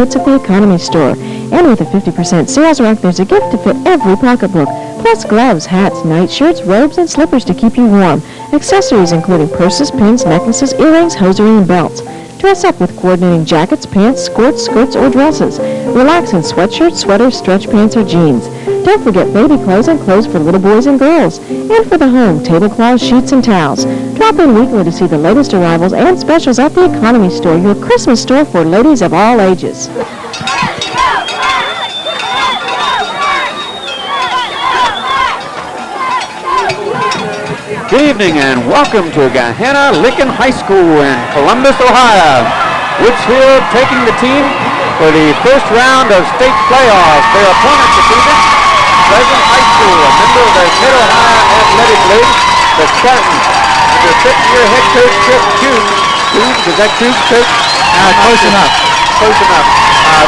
at the Economy Store. And with a 50% sales rack, there's a gift to fit every pocketbook. Plus gloves, hats, nightshirts, robes, and slippers to keep you warm. Accessories including purses, pins, necklaces, earrings, hosiery, and belts. Dress up with coordinating jackets, pants, skirts, or dresses. Relax in sweatshirts, sweaters, stretch pants, or jeans. Don't forget baby clothes and clothes for little boys and girls. And for the home, tablecloths, sheets, and towels. Drop in weekly to see the latest arrivals and specials at the Economy Store, your Christmas store for ladies of all ages. Good evening and welcome to Gahanna-Lincoln High School in Columbus, Ohio. Woodsfield taking the team for the first round of state playoffs. Their opponent this evening, Pleasant High School, a member of the Mid-Ohio Athletic League. The Spartans, under fifth-year head coach Chip Coombs. Is that Coombs, coach? Close enough. Close enough.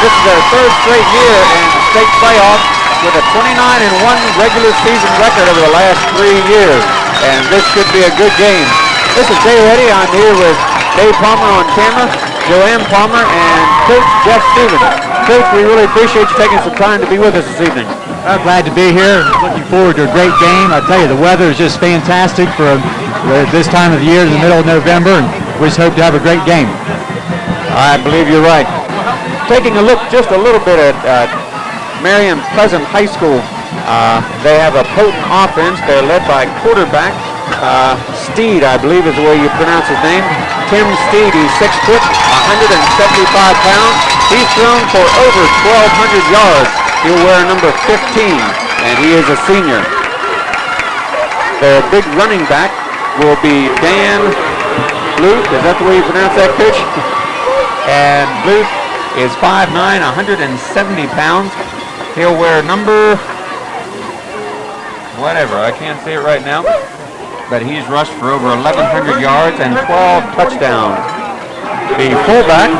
This is their third straight year in state playoffs with a 29-1 regular season record over the last 3 years. And this should be a good game. This is Jay Reddy. I'm here with Dave Palmer on camera, Joanne Palmer, and Coach Jeff Stevens. Coach, we really appreciate you taking some time to be with us this evening. I'm glad to be here. Looking forward to a great game. I tell you, the weather is just fantastic for this time of the year in the middle of November, and we just hope to have a great game. I believe you're right. Taking a look just a little bit at Marion Pleasant High School. They have a potent offense. They're led by quarterback Steed, I believe is the way you pronounce his name. Tim Steed. He's 6 foot, 175 pounds. He's thrown for over 1,200 yards. He'll wear number 15, and he is a senior. Their big running back will be Dan Bluth. Is that the way you pronounce that, Coach? And Bluth is 5'9", 170 pounds. He'll wear number whatever, I can't say it right now, but he's rushed for over 1,100 yards and 12 touchdowns. The fullback,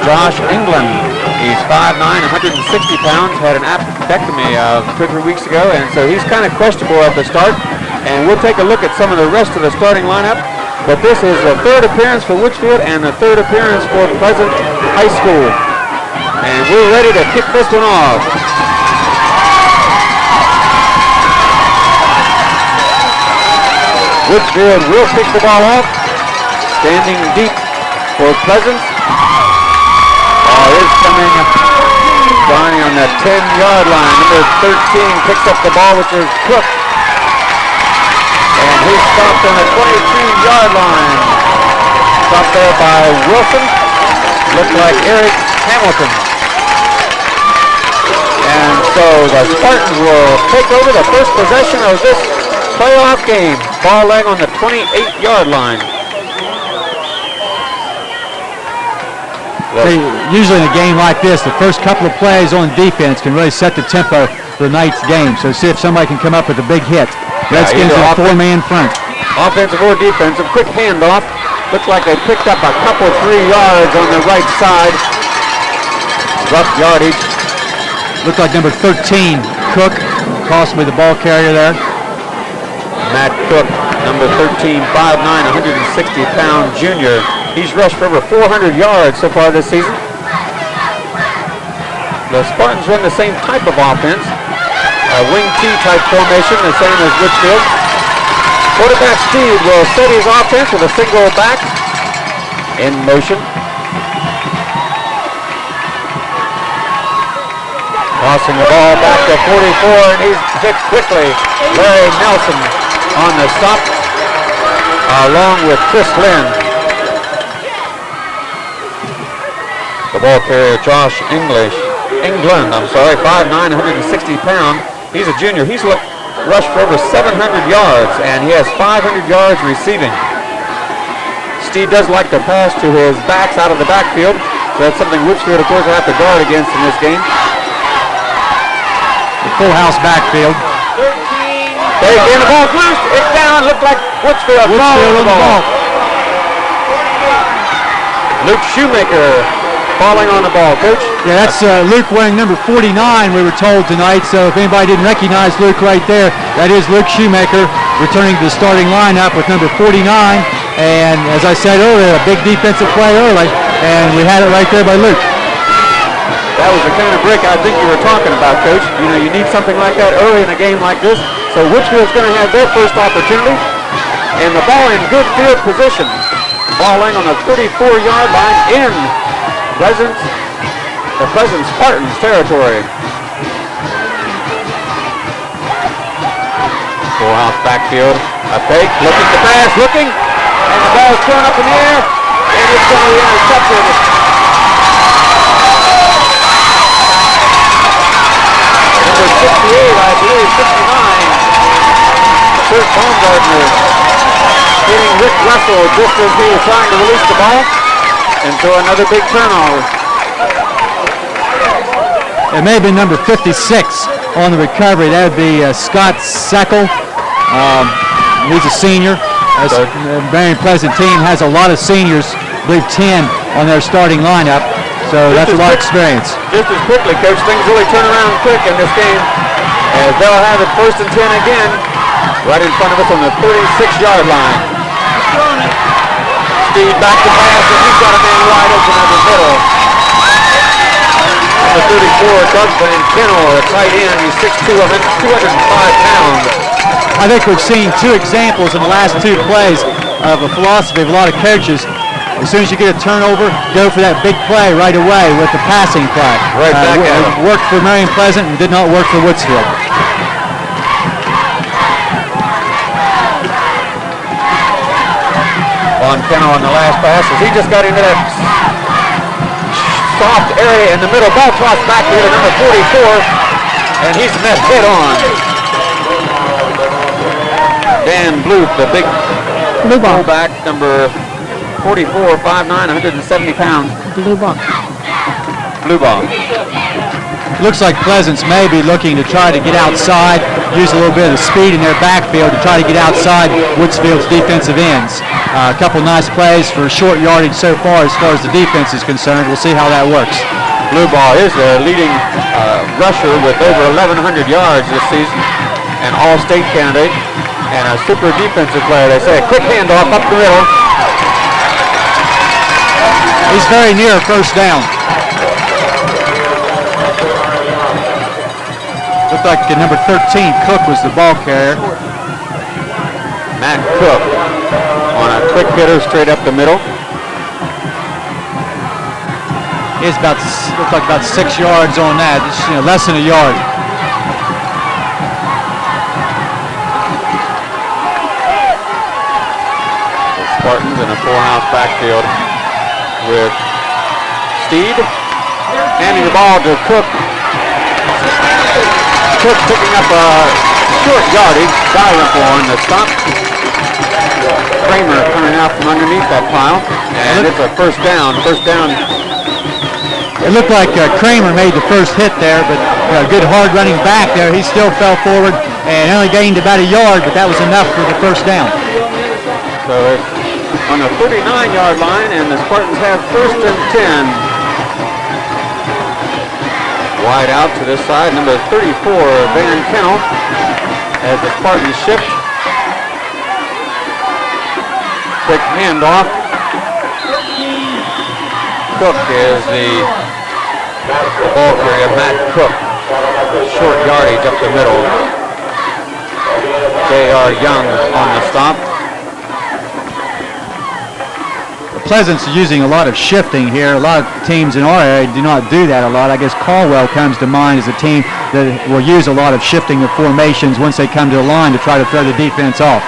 Josh England, he's 5'9", 160 pounds, had an appendectomy 2 or 3 weeks ago, and so he's kind of questionable at the start, and we'll take a look at some of the rest of the starting lineup, but this is the third appearance for Woodsfield and the third appearance for Pleasant High School, and we're ready to kick this one off. Woodsfield will pick the ball off, standing deep for Pleasant. Is coming Johnny on the 10-yard line. Number 13 picks up the ball, which is Cook. And he's stopped on the 22-yard line. Stopped there by Wilson. Looks like Eric Hamilton. And so the Spartans will take over the first possession of this playoff game. Ball laying on the 28-yard line. Usually in a game like this, the first couple of plays on defense can really set the tempo for the night's game. So see if somebody can come up with a big hit. Redskins in a 4-man front. Offensive or defensive. Quick handoff. Looks like they picked up a couple 3 yards on the right side. Rough yardage. Looked like number 13, Cook, possibly the ball carrier there. Matt Cook, number 13, 5'9", 160-pound junior. He's rushed for over 400 yards so far this season. The Spartans run the same type of offense, a wing T type formation, the same as Woodsfield. Quarterback Steve will set his offense with a single back in motion. Tossing the ball back to 44, and he's hit quickly. Larry Nelson on the stop, along with Chris Lynn. The ball carrier, Josh England, 5'9", 160 pounds. He's a junior. He's rushed for over 700 yards, and he has 500 yards receiving. Steve does like to pass to his backs out of the backfield, so that's something Woodsfield, of course, will have to guard against in this game. The full house backfield. They again, the ball's loose. It's down. Looks like Woodsfield on the ball. Luke Shoemaker falling on the ball, Coach. Yeah, that's Luke wearing number 49, we were told tonight. So if anybody didn't recognize Luke right there, that is Luke Shoemaker returning to the starting lineup with number 49. And as I said earlier, a big defensive play early, and we had it right there by Luke. the kind of break I think you were talking about, Coach. You know, you need something like that early in a game like this. So Woodsfield's going to have their first opportunity. And the ball in good field position. Ball laying on the 34-yard line in the Pleasant Spartans territory. Full house backfield. A fake, looking to pass, looking. And the ball's thrown up in the air. And it's going to be intercepted. Number 68, I believe, 69. Kurt Baumgartner hitting Rick Russell just as he was trying to release the ball. And so another big turnover. It may be number 56 on the recovery. That would be Scott Seckel. He's a senior. The Marion Pleasant team has a lot of seniors, I believe 10 on their starting lineup. So that's a lot of experience. Just as quickly, Coach, things really turn around quick in this game. As they'll have it 1st and 10 again, right in front of us on the 36-yard line. Steve back to pass, and he's got a man wide open in the middle. Number 34, Doug Van Kennel, a tight end. He's 6'2", 205 pounds. I think we've seen two examples in the last two plays of a philosophy of a lot of coaches. As soon as you get a turnover, go for that big play right away with the passing play. Right back at him. It worked for Marion Pleasant and did not work for Woodsfield. Von Kennel on the last pass as he just got into that soft area in the middle. Ball tossed back here to number 44, and he's met head on. Dan Bluth, the big fullback, number 44, 5'9", 170 pounds. Blue ball. Blue ball. Looks like Pleasant's maybe looking to try to get outside, use a little bit of the speed in their backfield to try to get outside Woodsfield's defensive ends. A couple nice plays for short yardage so far as the defense is concerned. We'll see how that works. Blue ball is the leading rusher with over 1,100 yards this season, an all-state candidate, and a super defensive player. They say a quick handoff up the middle. He's very near a first down. Looked like number 13, Cook, was the ball carrier. Matt Cook on a quick hitter straight up the middle. He's looked like about 6 yards on that, just, less than a yard. The Spartans in a full house backfield with Steed handing the ball to Cook. Cook picking up a short yardage, diving for him to stop. Kramer coming out from underneath that pile, and it's a first down. It looked like Kramer made the first hit there, but good hard running back there. He still fell forward and only gained about a yard, but that was enough for the first down. So it's on the 39-yard line, and the Spartans have 1st and 10. Wide out to this side, number 34, Van Kennel, as the Spartans shift. Quick handoff. Cook is the ball carrier, Matt Cook. Short yardage up the middle. J.R. Young on the stop. Pleasant's using a lot of shifting here. A lot of teams in our area do not do that a lot. I guess Caldwell comes to mind as a team that will use a lot of shifting of formations once they come to the line to try to throw the defense off.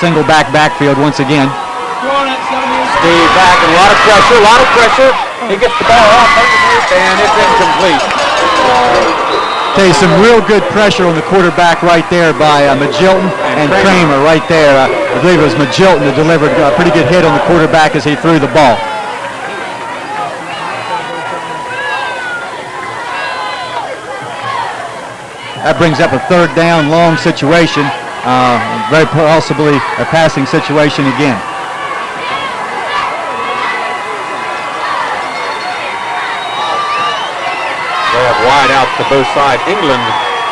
Single backfield once again. Steve back and a lot of pressure. He gets the ball off underneath and it's incomplete. Okay, some real good pressure on the quarterback right there by Magilton and Kramer right there. I believe it was Magilton that delivered a pretty good hit on the quarterback as he threw the ball. That brings up a third down long situation, very possibly a passing situation again. They have wide outs to both sides. England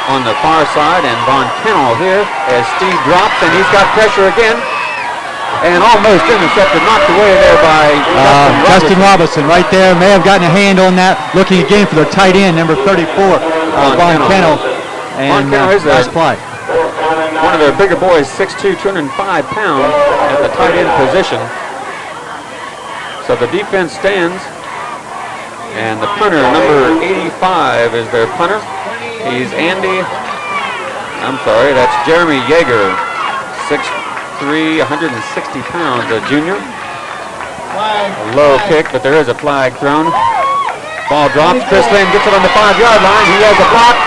on the far side and Von Kennel here as Steve drops and he's got pressure again. and almost intercepted, knocked away there by Dustin Robinson right there. May have gotten a hand on that. Looking again for their tight end, number 34, Von Kennel. And nice play. One of their bigger boys, 6'2", 205 pounds at the tight end position. So the defense stands, and the punter, number 85, is their punter. He's that's Jeremy Yeager, 6'3", 160 pounds, a junior. A low kick, but there is a flag thrown. Ball drops. Chris Lynn gets it on the 5-yard line. He has a block.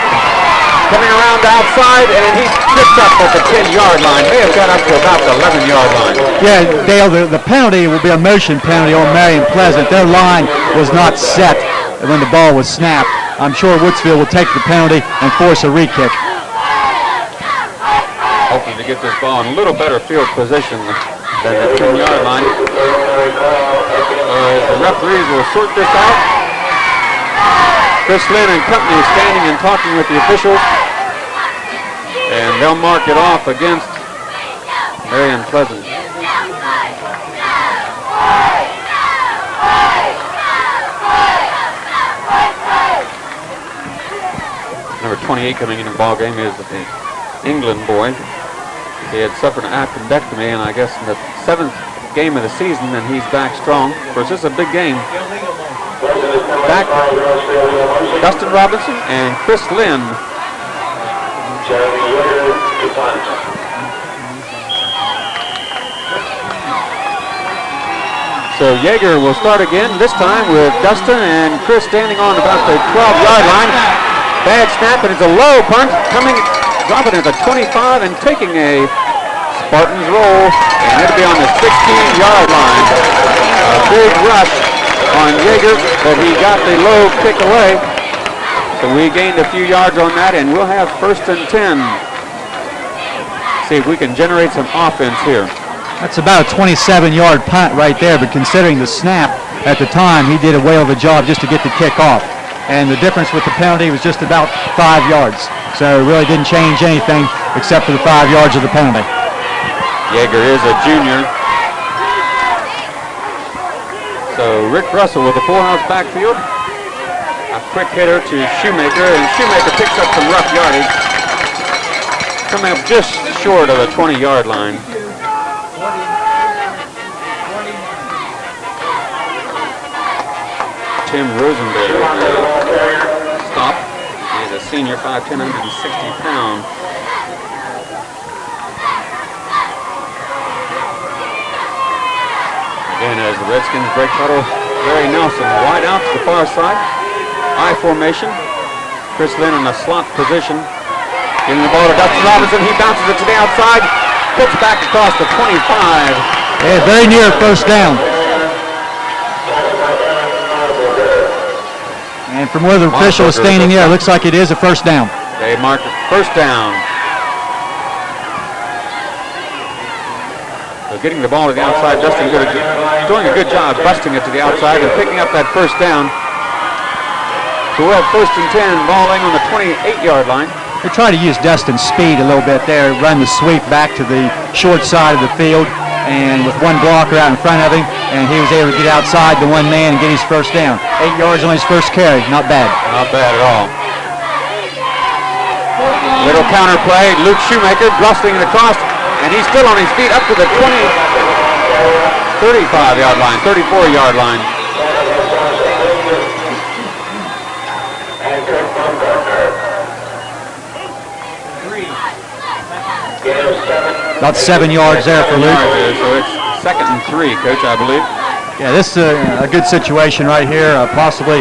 Coming around outside, and he trips up at the 10-yard line. May have got up to about the 11-yard line. Yeah, Dale, the penalty will be a motion penalty on Marion Pleasant. Their line was not set when the ball was snapped. I'm sure Woodsfield will take the penalty and force a re-kick. Hoping to get this ball in a little better field position than the 10-yard line. The referees will sort this out. Chris Lynn and company standing and talking with the officials, and they'll mark it off against Marion Pleasant. Number 28 coming into the ball game is the England boy. He had suffered an appendectomy, and I guess in the 7th game of the season, and he's back strong. Of course, this is a big game. Back, Dustin Robinson and Chris Lynn. So Yeager will start again, this time with Dustin and Chris standing on about the 12-yard line. Bad snap, and it's a low punt, dropping at the 25 and taking a Spartans roll, and it'll be on the 16-yard line. A big rush on Yeager, but he got the low kick away. So we gained a few yards on that, and we'll have 1st and 10. See if we can generate some offense here. That's about a 27-yard punt right there, but considering the snap at the time, he did a whale of a job just to get the kick off. And the difference with the penalty was just about 5 yards. So it really didn't change anything except for the 5 yards of the penalty. Yeager is a junior. So Rick Russell with the full house backfield. A quick hitter to Shoemaker, and Shoemaker picks up some rough yardage. Coming up just short of the 20-yard line. Tim Rosenberg stop. He's a senior, 5'10", 160 pounds. Again, as the Redskins break huddle, Larry Nelson wide out to the far side. I formation. Chris Lynn in a slot position. Getting the ball to Dustin Robinson. He bounces it to the outside. Puts back across the 25. Yeah, very near first down. And from where the official is standing there, it looks like it is a first down. They mark it first down. So getting the ball to the outside, Dustin doing a good job busting it to the outside and picking up that first down. So we'll have 1st and 10, ball laying on the 28-yard line. They try to use Dustin's speed a little bit there, run the sweep back to the short side of the field, and with one blocker out in front of him, and he was able to get outside the one man and get his first down. 8 yards on his first carry, not bad. Not bad at all. Little counter play, Luke Shoemaker blasting it across, and he's still on his feet up to the 35-yard line, 34-yard line. About 7 yards there for Luke. So it's 2nd and 3, Coach, I believe. Yeah, this is a good situation right here. Possibly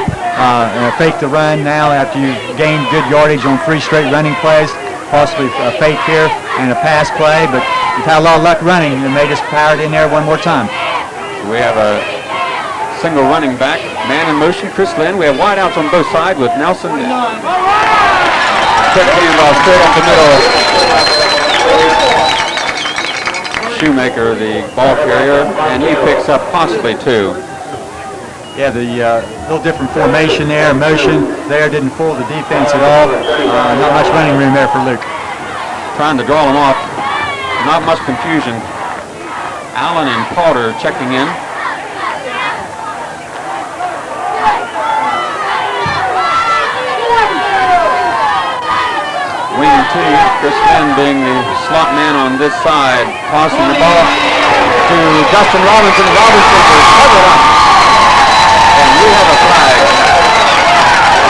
fake the run now after you've gained good yardage on 3 straight running plays. Possibly a fake here and a pass play, but you've had a lot of luck running, and they just powered in there one more time. We have a single running back, man in motion, Chris Lynn. We have wideouts on both sides with Nelson. Quick handoff straight up the middle. Shoemaker, the ball carrier, and he picks up possibly 2. Yeah, the little different formation there, motion there, didn't fool the defense at all. Not much running room there for Luke. Trying to draw him off. Not much confusion. Allen and Potter checking in. Wing T, Chris Lynn being the slot man on this side, tossing the ball to Justin Robinson. Robinson is covered up. And we have a flag.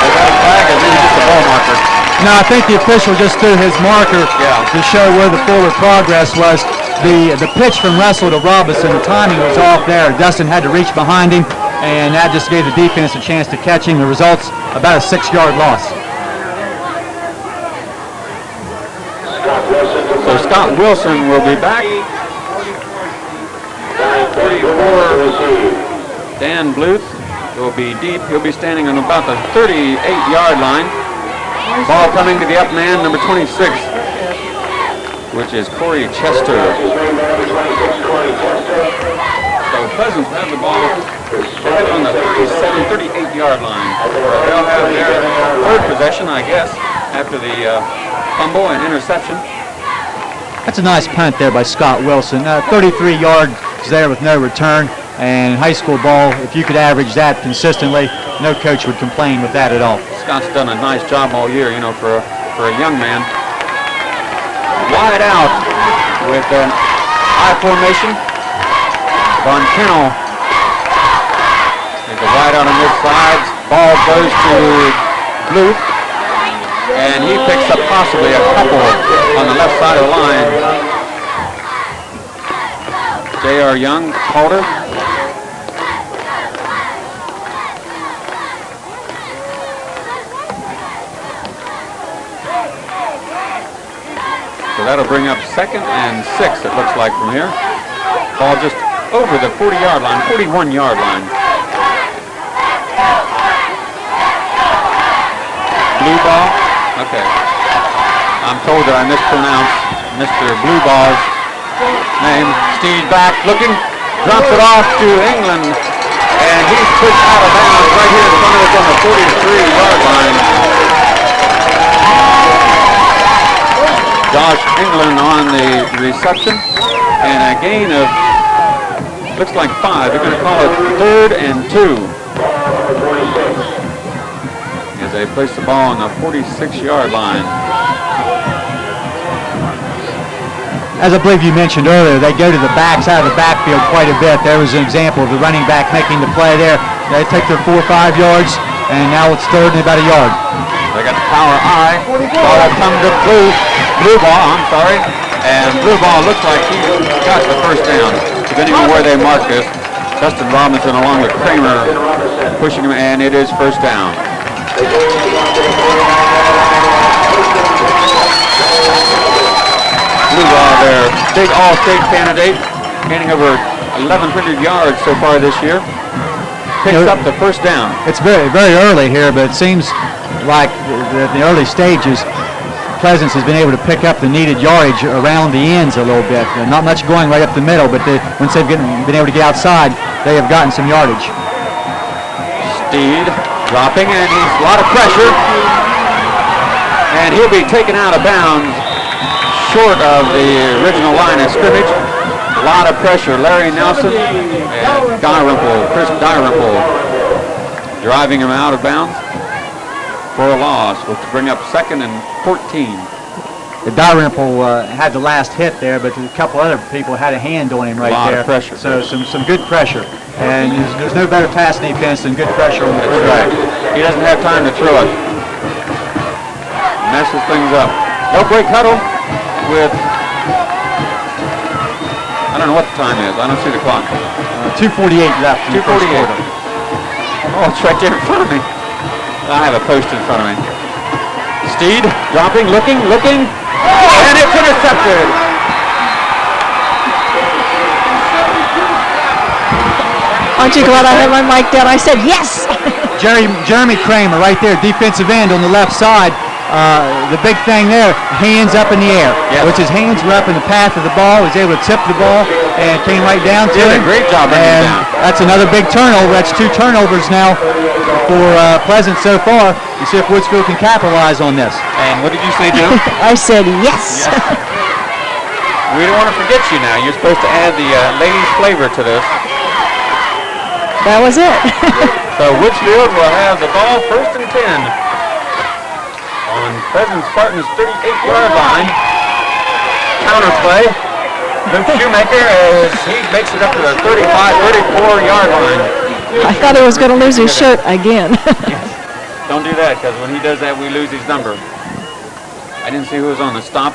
Is that a flag or maybe just a ball marker? No, I think the official just threw his marker to show where the forward progress was. The pitch from Russell to Robinson, the timing was off there. Dustin had to reach behind him, and that just gave the defense a chance to catch him. The result's about a 6-yard loss. So Scott Wilson will be back. 44, Dan Bluth will be deep. He'll be standing on about the 38-yard line. Ball coming to the up man, number 26, which is Corey Chester. So Pleasant has the ball on the 38-yard line. They'll have their third possession, I guess, after the fumble and interception. That's a nice punt there by Scott Wilson. 33 yards there with no return. And high school ball, if you could average that consistently, no coach would complain with that at all. Scott's done a nice job all year, you know, for a young man. Wide out with an I formation. Von Kennel is a wide out on this side. Ball goes to Bluth, and he picks up possibly a couple on the left side of the line. J.R. Young, Calder. So that'll bring up 2nd and 6, it looks like, from here. Ball just over the 40-yard line, 41-yard line. Blue ball? Okay. I'm told that I mispronounced Mr. Blue Ball's name. Steve back, looking, drops it off to England, and he's pushed out of bounds right here in front of us on the 43-yard line. Josh England on the reception, and a gain of, looks like 5. They're going to call it 3rd and 2. As they place the ball on the 46-yard line. As I believe you mentioned earlier, they go to the backs out of the backfield quite a bit. There was an example of the running back making the play there. They take their 4 or 5 yards, and now it's 3rd and about a yard. They got the power I. Ball come to Blue Ball, and Blue Ball looks like he got the first down. Depending on where they mark this, Justin Robinson along with Kramer pushing him, and it is first down. Blue Ball, their big all-state candidate, gaining over 1,100 yards so far this year, picks up the first down. It's very, very early here, but it seems like the early stages, Pleasance has been able to pick up the needed yardage around the ends a little bit. Not much going right up the middle, but once they've been able to get outside, they have gotten some yardage. Steed dropping, and he's a lot of pressure, and he'll be taken out of bounds short of the original line of scrimmage. A lot of pressure. Larry Nelson and Chris Dalrymple driving him out of bounds for a loss, which will bring up 2nd and 14. The Dalrymple had the last hit there, but a couple other people had a hand on him right there. A lot of pressure. So some good pressure. And there's no better pass defense than good pressure on the quarterback. He doesn't have time to throw it. Messes things up. No break huddle with, I don't know what the time is. I don't see the clock. 2:48 left. 2:48. Oh, it's right there in front of me. I have a post in front of me. Steed dropping, looking, and it's intercepted. Aren't you glad I had my mic down? I said yes. Jeremy Kramer right there, defensive end on the left side. The big thing there, hands up in the air. Yes. Which his hands were up in the path of the ball. He was able to tip the ball and came right down to Did him. a great job bringing it And down. that's another big turnover. That's 2 turnovers now for Pleasant so far. You see if Woodsfield can capitalize on this. And what did you say, Jim? I said yes. We don't want to forget you now. You're supposed to add the ladies' flavor to this. That was it. So Woodsfield will have the ball first and 10 on Pleasant Spartan's 38-yard line. Counter play. Luke Shoemaker as he makes it up to the 34-yard line. I thought he was going to lose his shirt again. Don't do that, because when he does that, we lose his number. I didn't see who was on the stop.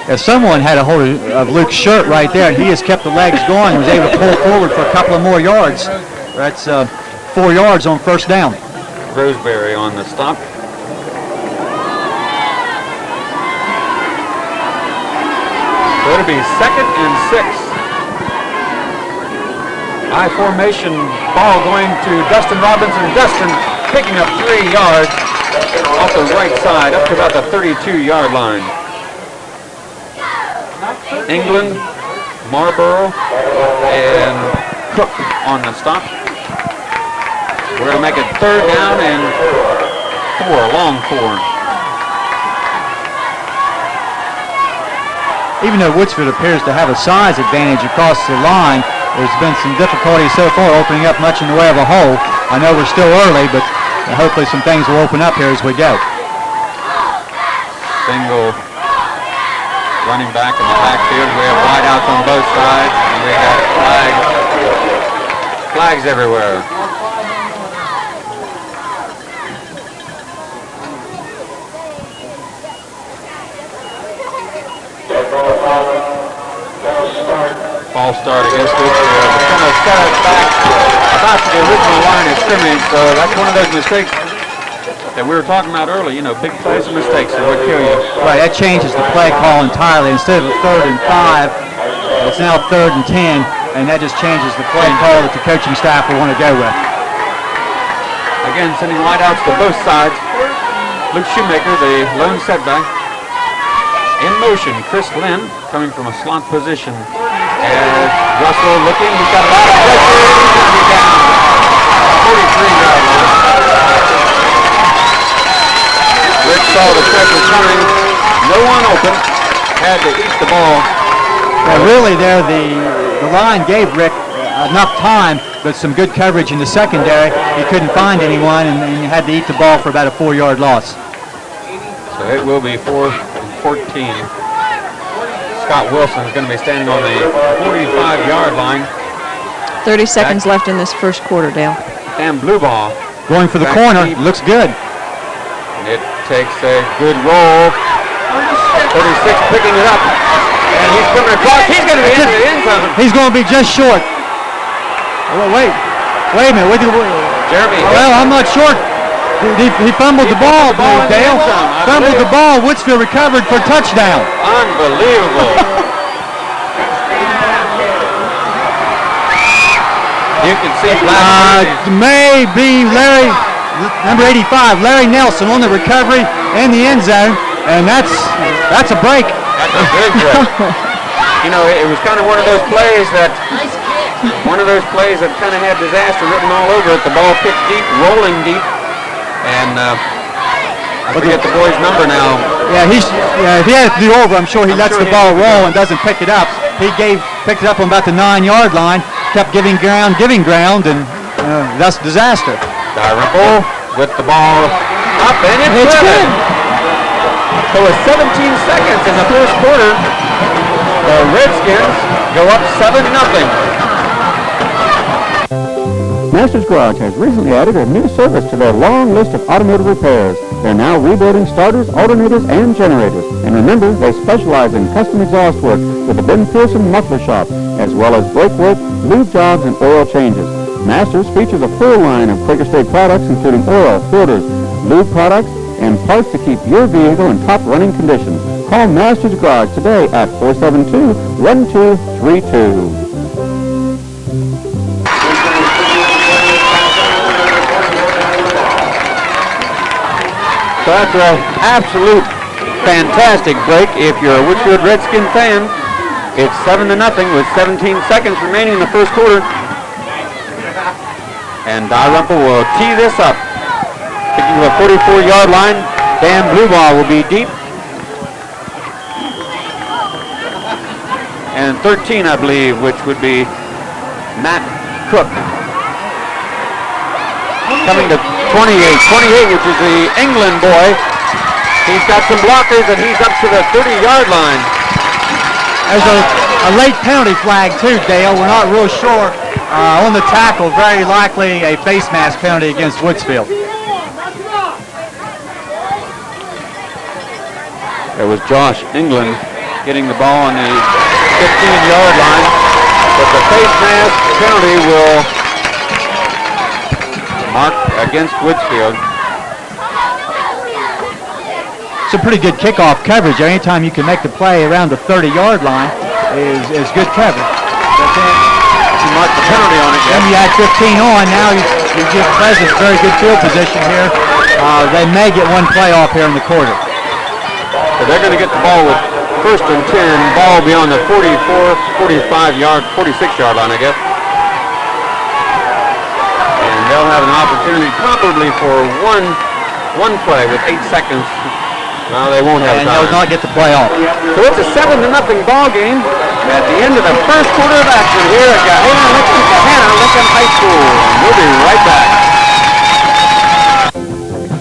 If someone had a hold of Luke's shirt right there, and he has kept the legs going, was able to pull forward for a couple of more yards. That's 4 yards on first down. Roseberry on the stop. So it'll be 2nd and 6. I formation ball going to Dustin Robinson. Dustin picking up 3 yards off the right side up to about the 32-yard line. England, Marlboro, and Cook on the stop. We're going to make it 3rd down and 4, long 4. Even though Woodsfield appears to have a size advantage across the line, there's been some difficulty so far opening up much in the way of a hole. I know we're still early, but hopefully some things will open up here as we go. Single running back in the backfield. We have wideouts on both sides, and we got flags everywhere. False start against Woodsfield. It's going to set us back about to the original line of scrimmage, so that's one of those mistakes that we were talking about earlier. You know, big plays and mistakes are what kill you. Right, that changes the play call entirely. Instead of a 3rd and 5, it's now 3rd and 10, and that just changes the play call that the coaching staff will want to go with. Again, sending wideouts to both sides. Luke Shoemaker, the lone setback. In motion, Chris Lynn coming from a slot position. As Russell looking, he's got a lot of pressure. He's going to be down. 43-yard line. Rick saw the pressure coming. No one open. Had to eat the ball. Well, really there, the line gave Rick enough time, but some good coverage in the secondary. He couldn't find anyone, and he had to eat the ball for about a 4-yard loss. So it will be 4th and 14. Scott Wilson is going to be standing on the 45-yard line. 30 seconds left in this first quarter, Dale. And blue ball. Going for the Back corner. deep. Looks good. It takes a good roll. 36 picking it up. And he's coming across. He's going to be into the end zone. He's going to be just short. Oh, wait a minute. Jeremy. Well, I'm not sure. He fumbled the ball, Dale. Fumbled the ball. Woodsfield recovered for a touchdown. Unbelievable. You can see maybe Larry, number 85, Larry Nelson on the recovery in the end zone, and that's a break. That's a big break. You know, it was kind of one of those plays that kind of had disaster written all over it. The ball picked deep, rolling deep. And I forget the boy's number now. Yeah, if he has to do over, I'm sure he lets the ball roll and doesn't pick it up. He picked it up on about the 9-yard line, kept giving ground, and thus disaster. Dalrymple with the ball up, and it's good. So with 17 seconds in the first quarter, the Redskins go up 7-0. Masters Garage has recently added a new service to their long list of automotive repairs. They're now rebuilding starters, alternators, and generators. And remember, they specialize in custom exhaust work with the Ben Pearson Muffler Shop, as well as brake work, lube jobs, and oil changes. Masters features a full line of Quaker State products, including oil, filters, lube products, and parts to keep your vehicle in top running condition. Call Masters Garage today at 472-1232. So after an absolute fantastic break, if you're a Woodsfield Redskin fan, it's 7-0 with 17 seconds remaining in the first quarter. And Dalrymple will tee this up. Kicking to a 44-yard line. Dan Blueball will be deep. and 13, I believe, which would be Matt Cook. Coming to 28, which is the England boy. He's got some blockers, and he's up to the 30-yard line. There's a late penalty flag, too, Dale. We're not real sure on the tackle. Very likely a face mask penalty against Woodsfield. There was Josh England getting the ball on the 15-yard line, but the face mask penalty will mark against Woodsfield. It's a pretty good kickoff coverage. Anytime you can make the play around the 30-yard line is good coverage. You mark the penalty on it. And you add 15 on. Now you give Pleasant very good field position here. They may get one play off here in the quarter. So they're going to get the ball with 1st and 10. Ball beyond the 44, 45-yard, 46-yard line, I guess. And they'll have an opportunity probably for one play with 8 seconds. No, they won't have time. And they'll not get the play off. So it's a 7-0 ball game at the end of the first quarter of action here at Gahanna-Lincoln High School. And we'll be right back.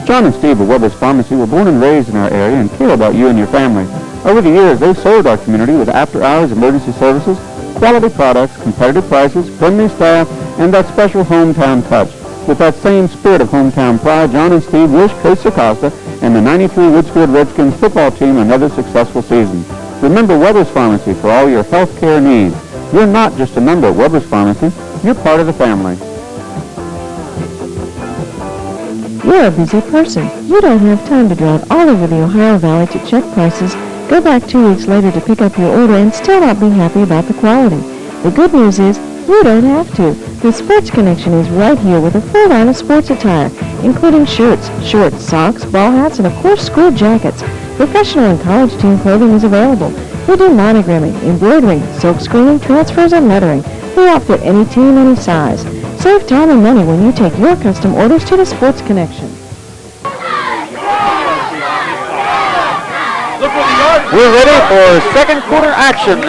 John and Steve of Weber's Pharmacy were born and raised in our area and care about you and your family. Over the years, they've served our community with after-hours emergency services, quality products, competitive prices, friendly staff, and that special hometown touch. With that same spirit of hometown pride, John and Steve wish Coach Acosta and the 93 Woodsfield Redskins football team another successful season. Remember Weber's Pharmacy for all your health care needs. You're not just a member of Weber's Pharmacy, you're part of the family. You're a busy person. You don't have time to drive all over the Ohio Valley to check prices, go back 2 weeks later to pick up your order, and still not be happy about the quality. The good news is, you don't have to. The Sports Connection is right here with a full line of sports attire, including shirts, shorts, socks, ball hats, and of course school jackets. Professional and college team clothing is available. We do monogramming, embroidering, silk screening, transfers, and lettering. We outfit any team, any size. Save time and money when you take your custom orders to the Sports Connection. We're ready for second quarter action.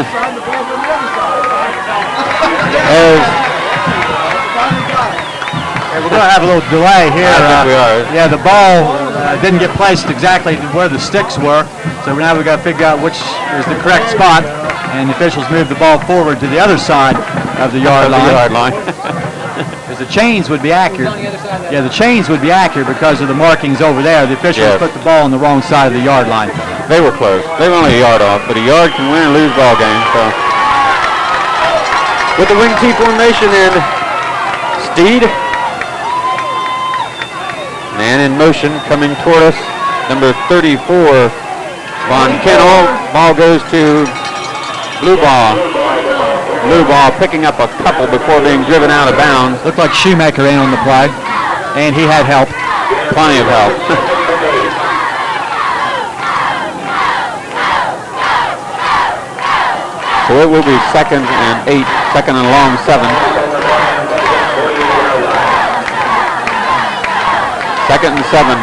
We're going to have a little delay here. I think we are. Yeah, the ball didn't get placed exactly where the sticks were, so now we've got to figure out which is the correct spot, and the officials move the ball forward to the other side of the yard line. Because the chains would be accurate. Yeah, the chains would be accurate because of the markings over there. The officials put the ball on the wrong side of the yard line. They were close. They were only a yard off, but a yard can win or lose ball game. So with the wing T formation in Steed. Man in motion coming toward us. Number 34, Von Kennel. Ball goes to Blue Ball. Blue Ball picking up a couple before being driven out of bounds. Looked like Shoemaker in on the play, and he had help. Plenty of help. So it will be 2nd and 8, 2nd and long 7. 2nd and 7.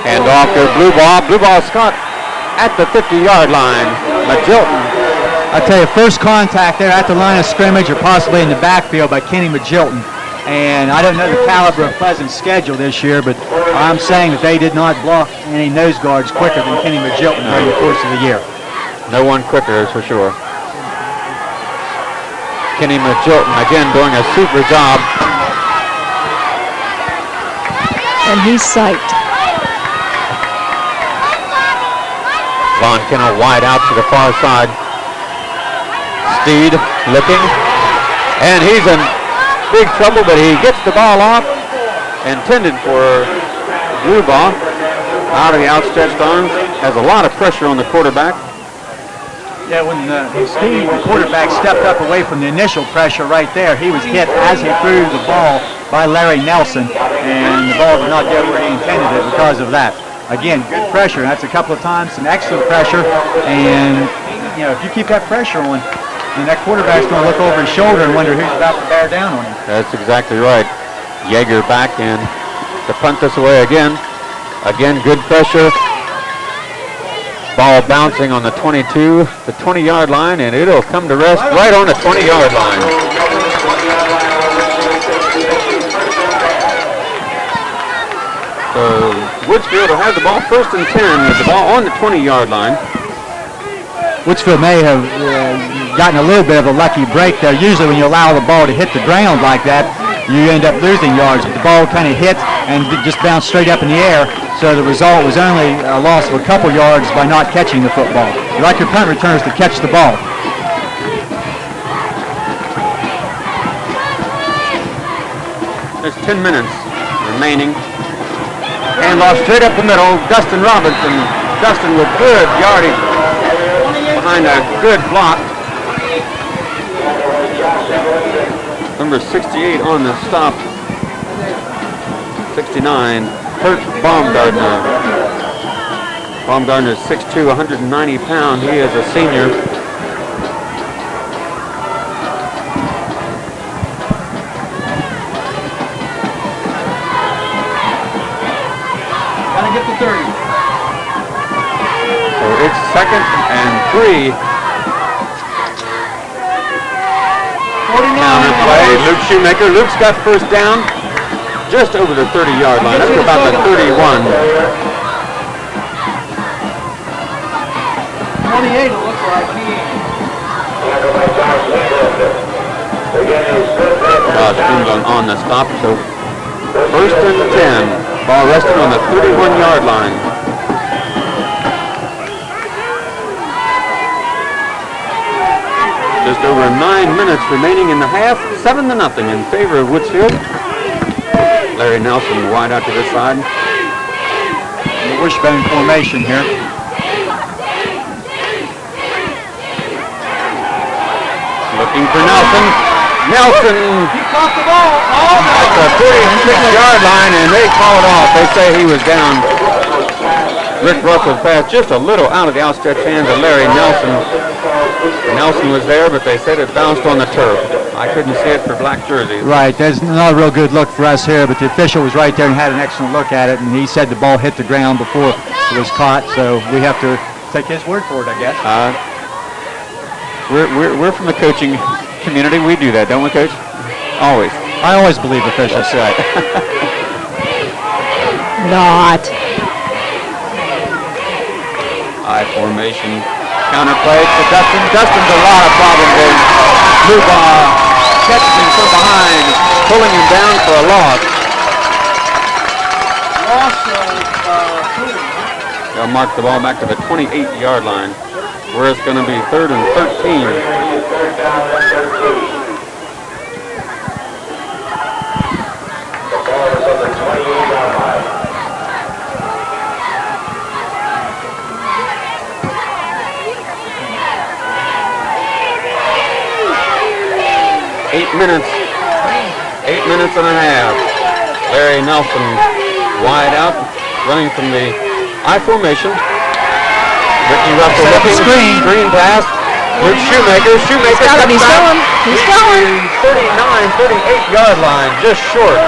And off goes Blue Ball. Blue Ball Scott at the 50-yard line. Magilton. I tell you, first contact there at the line of scrimmage or possibly in the backfield by Kenny Magilton. And I don't know the caliber of Pleasant's schedule this year, but I'm saying that they did not block any nose guards quicker than Kenny Magilton during the course of the year. No one quicker, that's for sure. Kenny Magilton, again, doing a super job. And he's psyched. Von Kennel wide out to the far side. Steed looking, and he's in big trouble, but he gets the ball off, intended for Blue Ball. Out of the outstretched arms, has a lot of pressure on the quarterback. Yeah, when Steed, the quarterback, stepped up away from the initial pressure right there, he was hit as he threw the ball by Larry Nelson, and the ball did not get where he intended it because of that. Again, good pressure. That's a couple of times, some excellent pressure, and you know, if you keep that pressure on, then that quarterback's going to look over his shoulder and wonder who's about to bear down on him. That's exactly right. Yeager back in to punt this away again. Again, good pressure. Ball bouncing on the 22, the 20-yard line, and it'll come to rest right on the 20-yard line. So Woodsfield will have the ball 1st and 10 with the ball on the 20-yard line. Woodsfield may have gotten a little bit of a lucky break there. Usually when you allow the ball to hit the ground like that, you end up losing yards. But the ball kind of hit and just bounced straight up in the air. So the result was only a loss of a couple yards by not catching the football. You like your punt returners to catch the ball. There's 10 minutes remaining. Handoff straight up the middle. Dustin Robinson. Dustin with good yardage behind a good block. Number 68 on the stop. 69. Kurt Baumgartner. Baumgartner is 6'2", 190 pounds. He is a senior. Gotta get the 30. So it's 2nd and 3. Counter play. Luke Shoemaker. Luke's got first down. Just over the 30-yard line, up to about the 31. 28 it looks like. Josh on the stop, so 1st and 10. Ball resting on the 31-yard line. Just over 9 minutes remaining in the half. 7-0 in favor of Woodsfield. Larry Nelson wide out to this side. The wishbone formation here. Looking for Nelson. Nelson He caught the ball. at the 36-yard line, and they call it off. They say he was down. Rick Russell's pass just a little out of the outstretched hands of Larry Nelson. Nelson was there, but they said it bounced on the turf. I couldn't see it for black jerseys. Right, that's not a real good look for us here, but the official was right there and had an excellent look at it, and he said the ball hit the ground before it was caught, so we have to take his word for it, I guess. We're from the coaching community. We do that, don't we, Coach? Always. I always believe officials. That's right. Not. I formation. Counter play to Dustin. Dustin's a lot of problems there. Lubaugh catches him from behind, pulling him down for a loss. They'll mark the ball back to the 28-yard line, where it's going to be 3rd and 13. 8 minutes. 8 minutes and a half. Larry Nelson wide out, running from the I formation. Ricky Russell looking, screen pass. Luke Shoemaker. Shoemaker. He's going. He's going. 38-yard line, just short.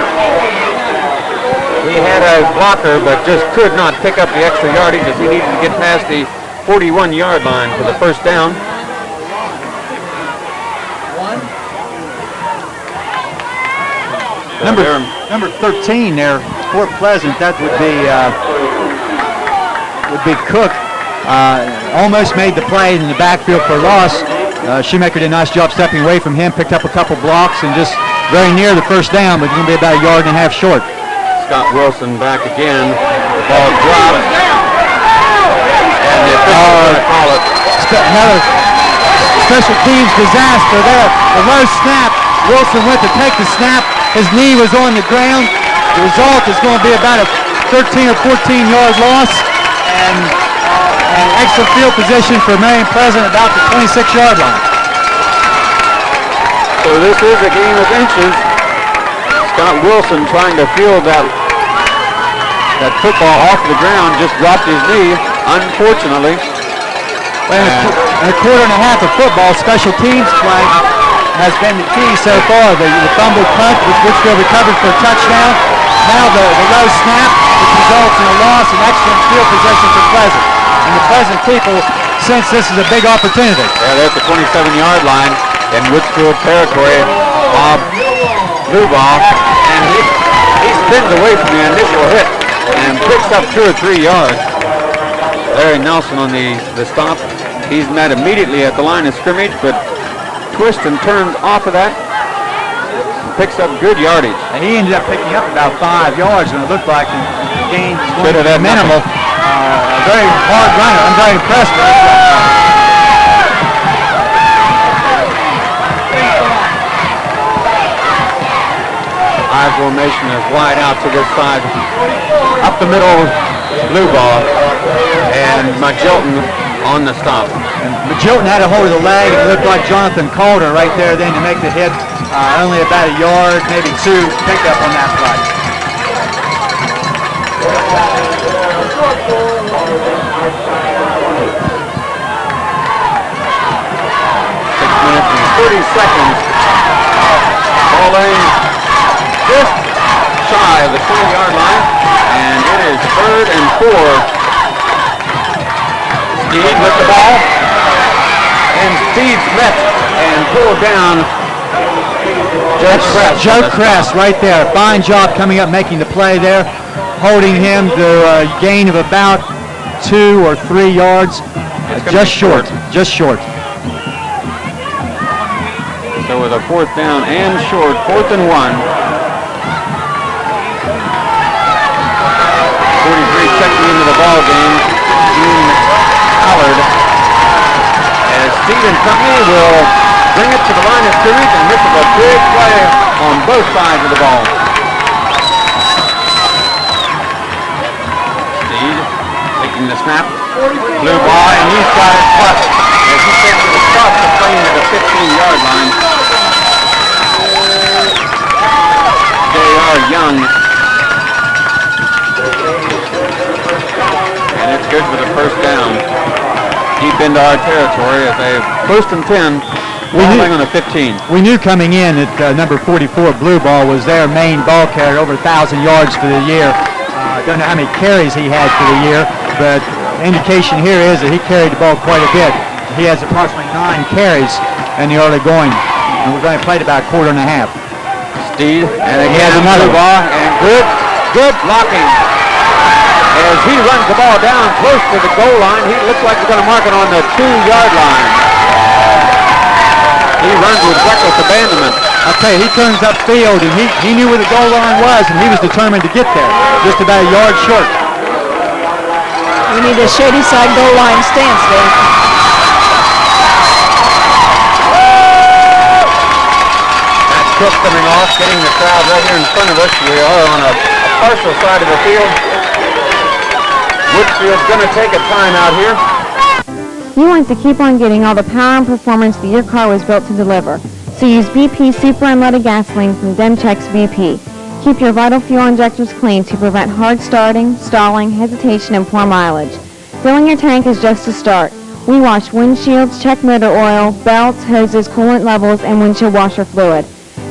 He had a blocker, but just could not pick up the extra yardage as he needed to get past the 41-yard line for the first down. Number 13 there, Fort Pleasant. That would be Cook. Almost made the play in the backfield for a loss. Shoemaker did a nice job stepping away from him, picked up a couple blocks, and just very near the first down, but it's going to be about a yard and a half short. Scott Wilson back again. The ball dropped. And the official going to call it. Another special teams disaster there. The low snap. Wilson went to take the snap. His knee was on the ground. The result is going to be about a 13 or 14-yard loss, and excellent field position for Marion Pleasant about the 26-yard line. So this is a game of inches. Scott Wilson trying to field that football off the ground, just dropped his knee, unfortunately. And a quarter and a half of football, special teams play. has been the key so far. The fumble punt, which Woodsfield recovered for a touchdown. Now the low snap, which results in a loss and excellent field possession for Pleasant. And the Pleasant people sense this is a big opportunity. Yeah, they're at the 27-yard line in Woodsfield territory. Bob blue ball, and he spins away from the initial hit and picks up 2 or 3 yards. Larry Nelson on the stop. He's met immediately at the line of scrimmage, but twists and turns off of that. Picks up good yardage. And he ended up picking up about 5 yards, and it looked like the gain was Should have minimal. A very hard runner. I'm very impressed with this. I formation is wide out to this side. Up the middle, blue ball, and McJilton on the stop. And McJilton had a hold of the leg, and it looked like Jonathan Calder right there then to make the hit. Only about a yard, maybe 2 picked up on that play. 6 minutes and 30 seconds. Ball lane just shy of the 20-yard line, and it is 3rd and 4. Steed with the ball, and Steed's met and pulled down. Joe Kress right there. Fine job coming up, making the play there, holding him to a gain of about 2 or 3 yards. Just short. So with a 4th down and short, 4th and 1. 43 checking into the ball game. Gene Allard. As Steed and company will bring it to the line of scrimmage, and this is a big play on both sides of the ball. Steed taking the snap. Blue ball, and he's got it clutched as he takes it across the plane to the 15-yard line. J.R. Young. And it's good for the 1st down. Deep into our territory as they 1st and 10. On the 15. We knew coming in that number 44 blue ball was their main ball carrier, over 1,000 yards for the year. Don't know how many carries he had for the year, but indication here is that he carried the ball quite a bit. He has approximately 9 carries in the early going, and we've only played about a quarter and a half. Steed, and He has again another blue ball, and good blocking. As he runs the ball down close to the goal line, he looks like he's going to mark it on the 2-yard line. He runs with reckless abandonment. I'll tell you, he turns upfield, and he knew where the goal line was, and he was determined to get there, just about a yard short. We need a shady side goal line stance there. That's Cook coming off, getting the crowd right here in front of us. We are on a partial side of the field. Woodfield's going to take a timeout here. You want to keep on getting all the power and performance that your car was built to deliver. So use BP Super Unleaded Gasoline from Demchex BP. Keep your vital fuel injectors clean to prevent hard starting, stalling, hesitation, and poor mileage. Filling your tank is just a start. We wash windshields, check motor oil, belts, hoses, coolant levels, and windshield washer fluid.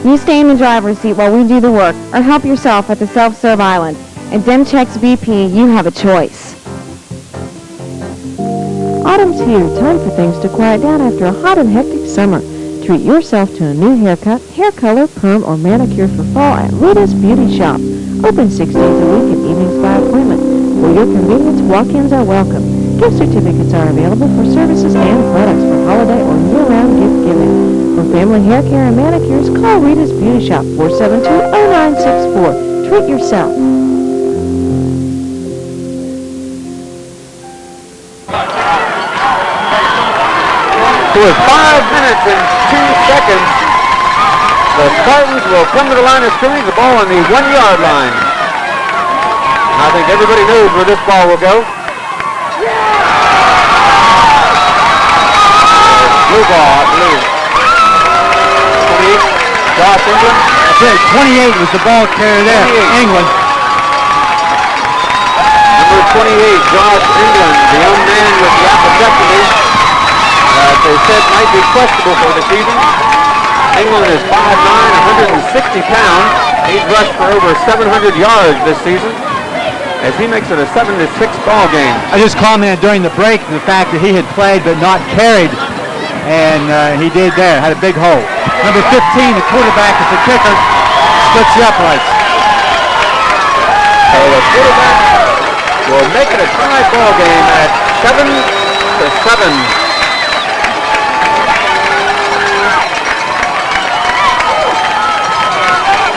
You stay in the driver's seat while we do the work, or help yourself at the self-serve island. At Demchex BP, you have a choice. Autumn's here, time for things to quiet down after a hot and hectic summer. Treat yourself to a new haircut, hair color, perm, or manicure for fall at Rita's Beauty Shop. Open 6 days a week and evenings by appointment. For your convenience, walk-ins are welcome. Gift certificates are available for services and products for holiday or year-round gift giving. For family hair care and manicures, call Rita's Beauty Shop, 472-0964. Treat yourself. With 5 minutes and 2 seconds, the Spartans will come to the line of scrimmage, the ball on the 1-yard line. And I think everybody knows where this ball will go. Blue ball, I believe. 28, Josh England. That's it, 28 was the ball carrier there, 28. England. Number 28, Josh England, the young man with the appendectomy. They said might be questionable for the season. England is 5'9", 160 pounds. He's rushed for over 700 yards this season as he makes it a 7-6 ball game. I just commented during the break the fact that he had played but not carried, and he did there, had a big hole. Number 15, the quarterback, is the kicker, splits the uprights. So the quarterback will make it a tie ball game at 7-7.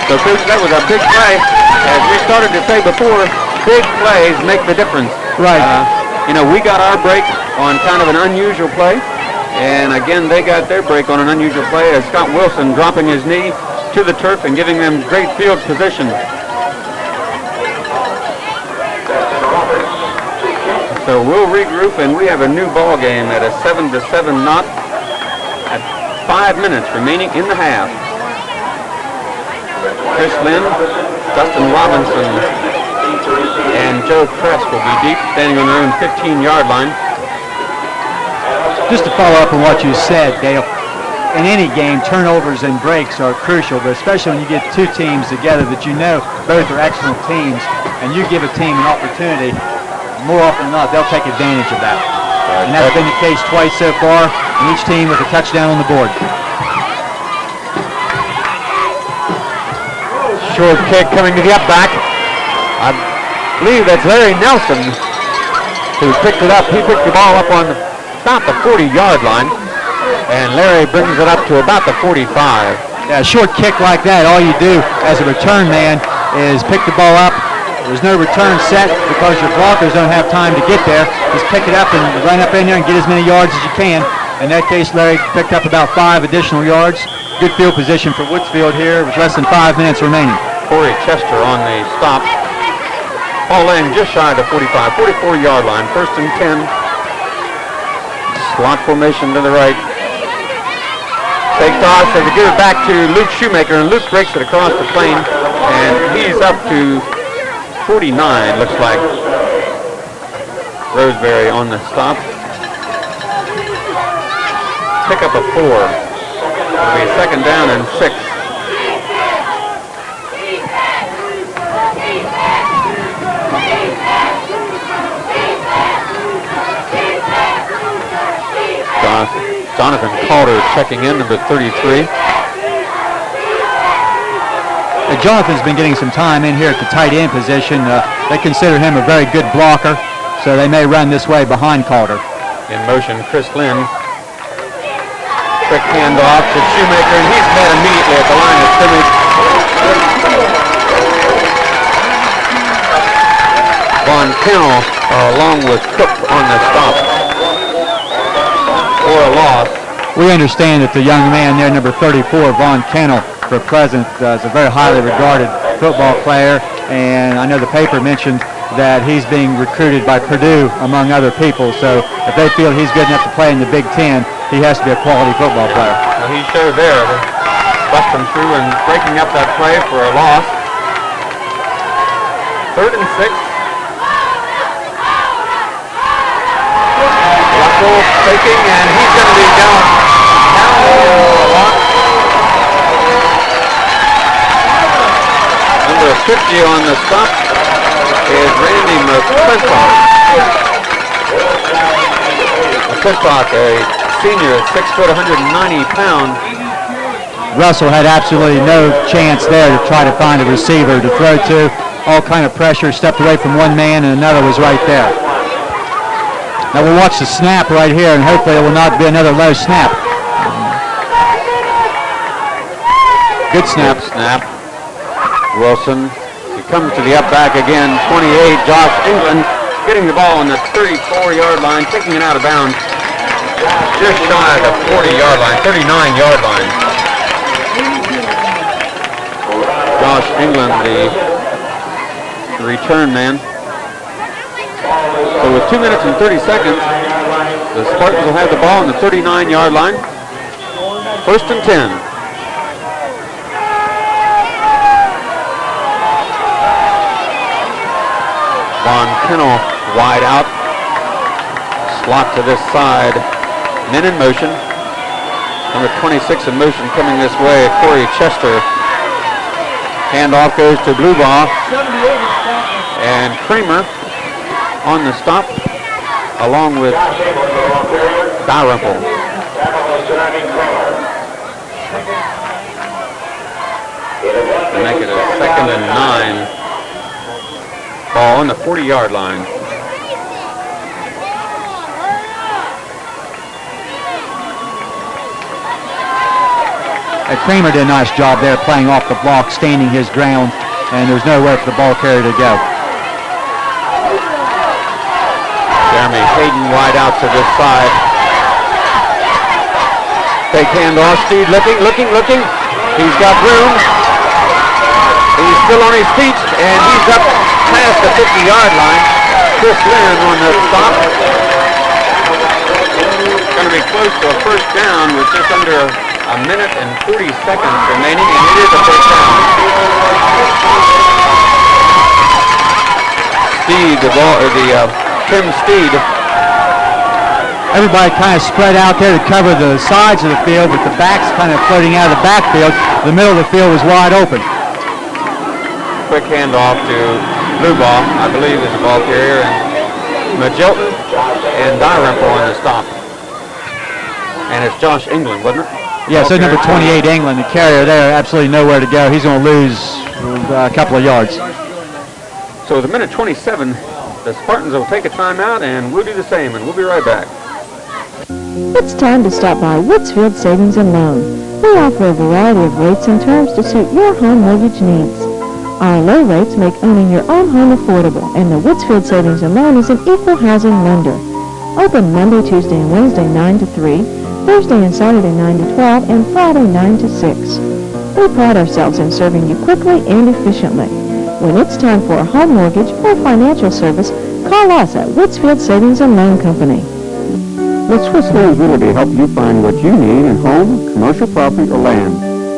So Coach, that was a big play. As we started to say before, big plays make the difference. Right. We got our break on kind of an unusual play, and again they got their break on an unusual play as Scott Wilson dropping his knee to the turf and giving them great field position. So we'll regroup, and we have a new ball game at a 7-7 knot at 5 minutes remaining in the half. Chris Lynn, Dustin Robinson, and Joe Kress will be deep, standing on their own 15-yard line. Just to follow up on what you said, Dale, in any game, turnovers and breaks are crucial, but especially when you get two teams together that you know both are excellent teams, and you give a team an opportunity, more often than not, they'll take advantage of that. And that's been the case twice so far, and each team with a touchdown on the board. Short kick coming to the up back. I believe that's Larry Nelson who picked it up. He picked the ball up on about the 40-yard line, and Larry brings it up to about the 45. Yeah, a short kick like that, all you do as a return man is pick the ball up. There's no return set because your blockers don't have time to get there. Just pick it up and run up in there and get as many yards as you can. In that case, Larry picked up about 5 additional yards. Good field position for Woodsfield here with less than 5 minutes remaining. Corey Chester on the stop. Ball laying just shy of the 44-yard line. 1st and 10. Slot formation to the right. Take toss as they give it back to Luke Shoemaker, and Luke breaks it across the plane, and he's up to 49, looks like. Roseberry on the stop. Pick up a 4. It'll be 2nd down and 6. Jonathan Calder checking in, number 33. Jonathan's been getting some time in here at the tight end position. They consider him a very good blocker, so they may run this way behind Calder. In motion, Chris Lynn. Quick handoff to Shoemaker, and he's met immediately at the line of scrimmage. Von Kennel along with Cook on the stop. Or a loss. We understand that the young man there, number 34, Von Kennel, for Pleasant, is a very highly regarded football player, and I know the paper mentioned that he's being recruited by Purdue, among other people, so if they feel he's good enough to play in the Big Ten, he has to be a quality football player. Well, he showed there, busting through and breaking up that play for a loss. 3rd and 6. Russell faking, and he's going to be down a lot. Number 50 on the stop is Randy McClintock. McClintock, a senior at 6 foot, 190 pounds. Russell had absolutely no chance there to try to find a receiver to throw to. All kind of pressure, stepped away from one man, and another was right there. Now we'll watch the snap right here, and hopefully it will not be another low snap. Good snap. Good snap. Wilson, he comes to the up back again, 28, Josh England getting the ball on the 34-yard line, taking it out of bounds, just shy of the 40-yard line, 39-yard line. Josh England, the return man. So with 2 minutes and 30 seconds, the Spartans will have the ball on the 39-yard line. 1st and 10. Von Kennel wide out. Slot to this side. Men in motion. Number 26 in motion coming this way, Corey Chester. Handoff goes to blue ball. And Kramer on the stop, along with Dalrymple. To make it a 2nd and 9. Ball on the 40-yard line. Kramer did a nice job there playing off the block, standing his ground, and there's nowhere for the ball carrier to go. Jeremy Hayden wide out to this side. Fake handoff, Steed looking. He's got room. He's still on his feet, and he's up past the 50-yard line. Chris Lynn on the stop. Going to be close to a first down with just under a minute and 40 seconds remaining, and it is a first down. Steed, Tim Steed. Everybody kind of spread out there to cover the sides of the field, with the backs kind of floating out of the backfield. The middle of the field was wide open. Quick handoff to blue ball, I believe is the ball carrier, and Magilton and Dalrymple on the stop. And it's Josh England, wasn't it? Yeah, so number 28, England, the carrier there, absolutely nowhere to go. He's going to lose a couple of yards. So with a minute 27, the Spartans will take a timeout, and we'll do the same, and we'll be right back. It's time to stop by Woodsfield Savings and Loan. We offer a variety of rates and terms to suit your home mortgage needs. Our low rates make owning your own home affordable, and the Woodsfield Savings and Loan is an equal housing lender. Open Monday, Tuesday, and Wednesday 9 to 3, Thursday and Saturday 9 to 12, and Friday 9 to 6. We pride ourselves in serving you quickly and efficiently. When it's time for a home mortgage or financial service, call us at Woodsfield Savings and Loan Company. Let Swiss Lands Realty help you find what you need in home, commercial property, or land.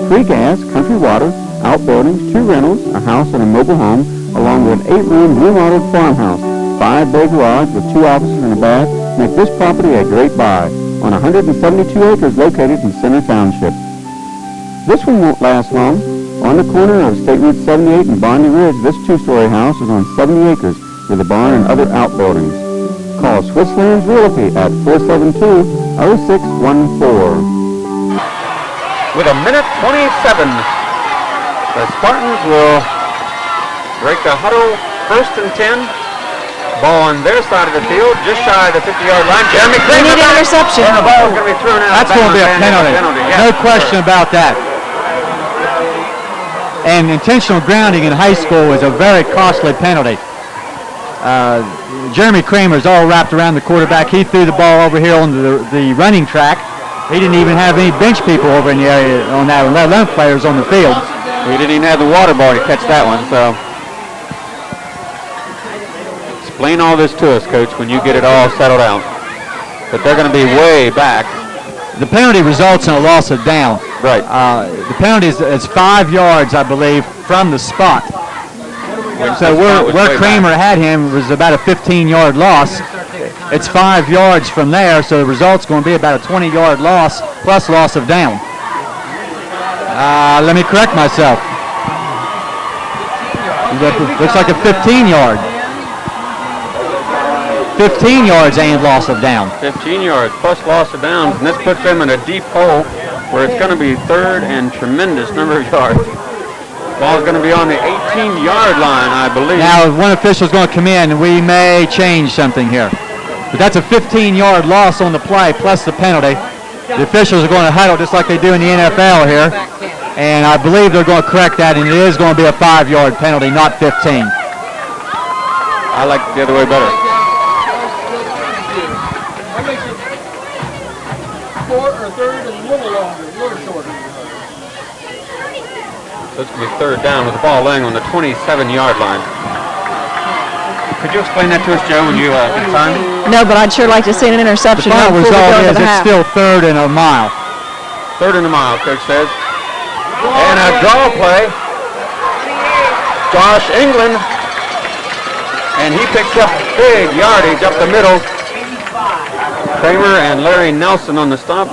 Free gas, country water, outbuildings, 2 rentals, a house and a mobile home, along with an 8-room remodeled farmhouse, 5-bay garage with 2 offices and a bath, make this property a great buy on 172 acres located in Center Township. This one won't last long. On the corner of State Route 78 and Bondy Ridge, this 2-story house is on 70 acres with a barn and other outbuildings. Call Swiss Lands Realty at 472-0614. With a minute 27, the Spartans will break the huddle, 1st and 10. Ball on their side of the field, just shy of the 50-yard line. Jeremy Kramer. We need an interception. And the ball is going to be thrown out. That's going to be a penalty. Yeah, No question about that. And intentional grounding in high school is a very costly penalty. Jeremy Kramer is all wrapped around the quarterback. He threw the ball over here on the running track. He didn't even have any bench people over in the area on that, let alone players on the field. He didn't even have the water ball to catch that one, so. Explain all this to us, Coach, when you get it all settled out. But they're going to be way back. The penalty results in a loss of down. Right. The penalty is 5 yards, I believe, from the spot. So where Kramer had him was about a 15-yard loss. It's 5 yards from there, so the result's going to be about a 20-yard loss plus loss of down. Let me correct myself. Looks like a 15-yard. 15 yards and loss of down. 15 yards plus loss of downs, and this puts them in a deep hole where it's going to be 3rd and tremendous number of yards. Ball's going to be on the 18-yard line, I believe. Now, if one official's going to come in, we may change something here. But that's a 15-yard loss on the play plus the penalty. The officials are going to huddle just like they do in the NFL here. And I believe they're going to correct that, and it is going to be a 5-yard penalty, not 15. I like it the other way better. So it's going to be 3rd down with the ball laying on the 27-yard line. Could you explain that to us, Joe, when you get time? No, but I'd sure like to see an interception. The final result is it's still 3rd and a mile. 3rd and a mile, Coach says. And a draw play. Josh England. And he picks up big yardage up the middle. Kramer and Larry Nelson on the stop.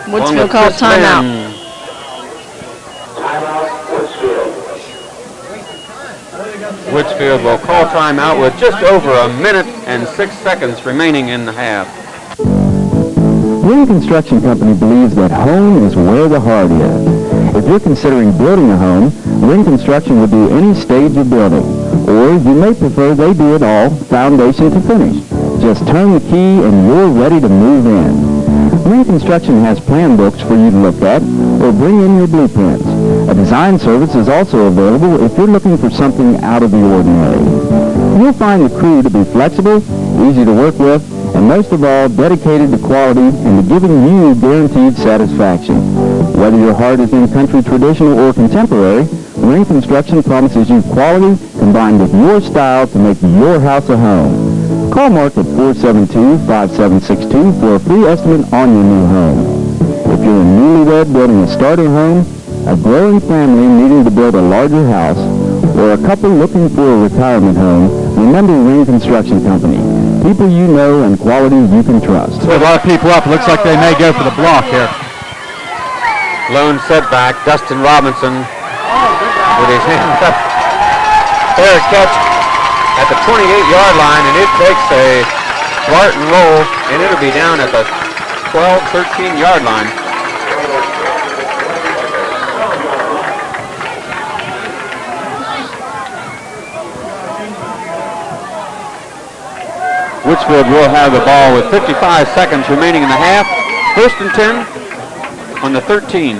Woodsfield called timeout. Woodsfield will call timeout with just over a minute and 6 seconds remaining in the half. Green Construction Company believes that home is where the heart is. If you're considering building a home, Green Construction will do any stage of building. Or you may prefer they do it all, foundation to finish. Just turn the key and you're ready to move in. Green Construction has plan books for you to look at, or bring in your blueprints. A design service is also available if you're looking for something out of the ordinary. You'll find the crew to be flexible, easy to work with, and most of all, dedicated to quality and to giving you guaranteed satisfaction. Whether your heart is in country traditional or contemporary, Green Construction promises you quality combined with your style to make your house a home. Call Mark at 472-5762 for a free estimate on your new home. If you're a newlywed building a starter home, a growing family needing to build a larger house, or a couple looking for a retirement home, remember Ring Construction Company. People you know and quality you can trust. So a lot of people up. Looks like they may go for the block here. Lone setback, Dustin Robinson with his hands up. Fair catch at the 28-yard line, and it takes a Spartan roll, and it'll be down at the 12, 13-yard line. Woodsfield will have the ball with 55 seconds remaining in the half. 1st and 10 on the 13.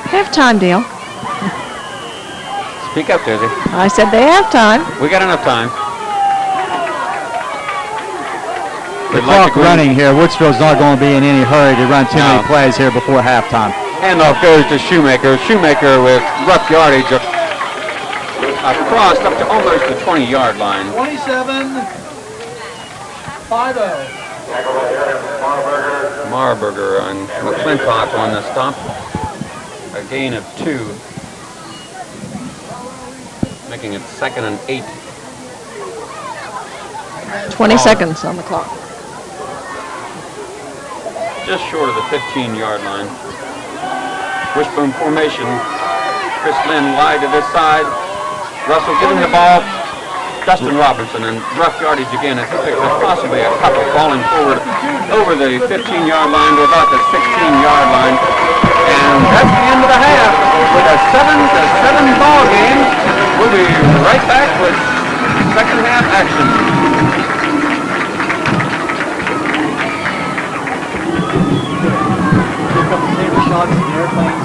Halftime, Dale. Speak up, Dizzy. I said they have time. We got enough time. The clock running here. Woodsfield's not going to be in any hurry to run too many plays here before halftime. Handoff goes to Shoemaker. Shoemaker with rough yardage across up to almost the 20-yard line. 27-50. Marburger and McClintock on the stop. A gain of 2. Making it 2nd and 8. 20 seconds on the clock. Just short of the 15-yard line. Wishbone formation. Chris Lynn wide to this side. Russell giving the ball. Dustin Robinson and rough yardage again. As he picks up possibly a couple falling forward over the 15-yard line to about the 16-yard line. And that's the end of the half with a 7-7 ball game. We'll be right back with second half action. Shots in airplanes.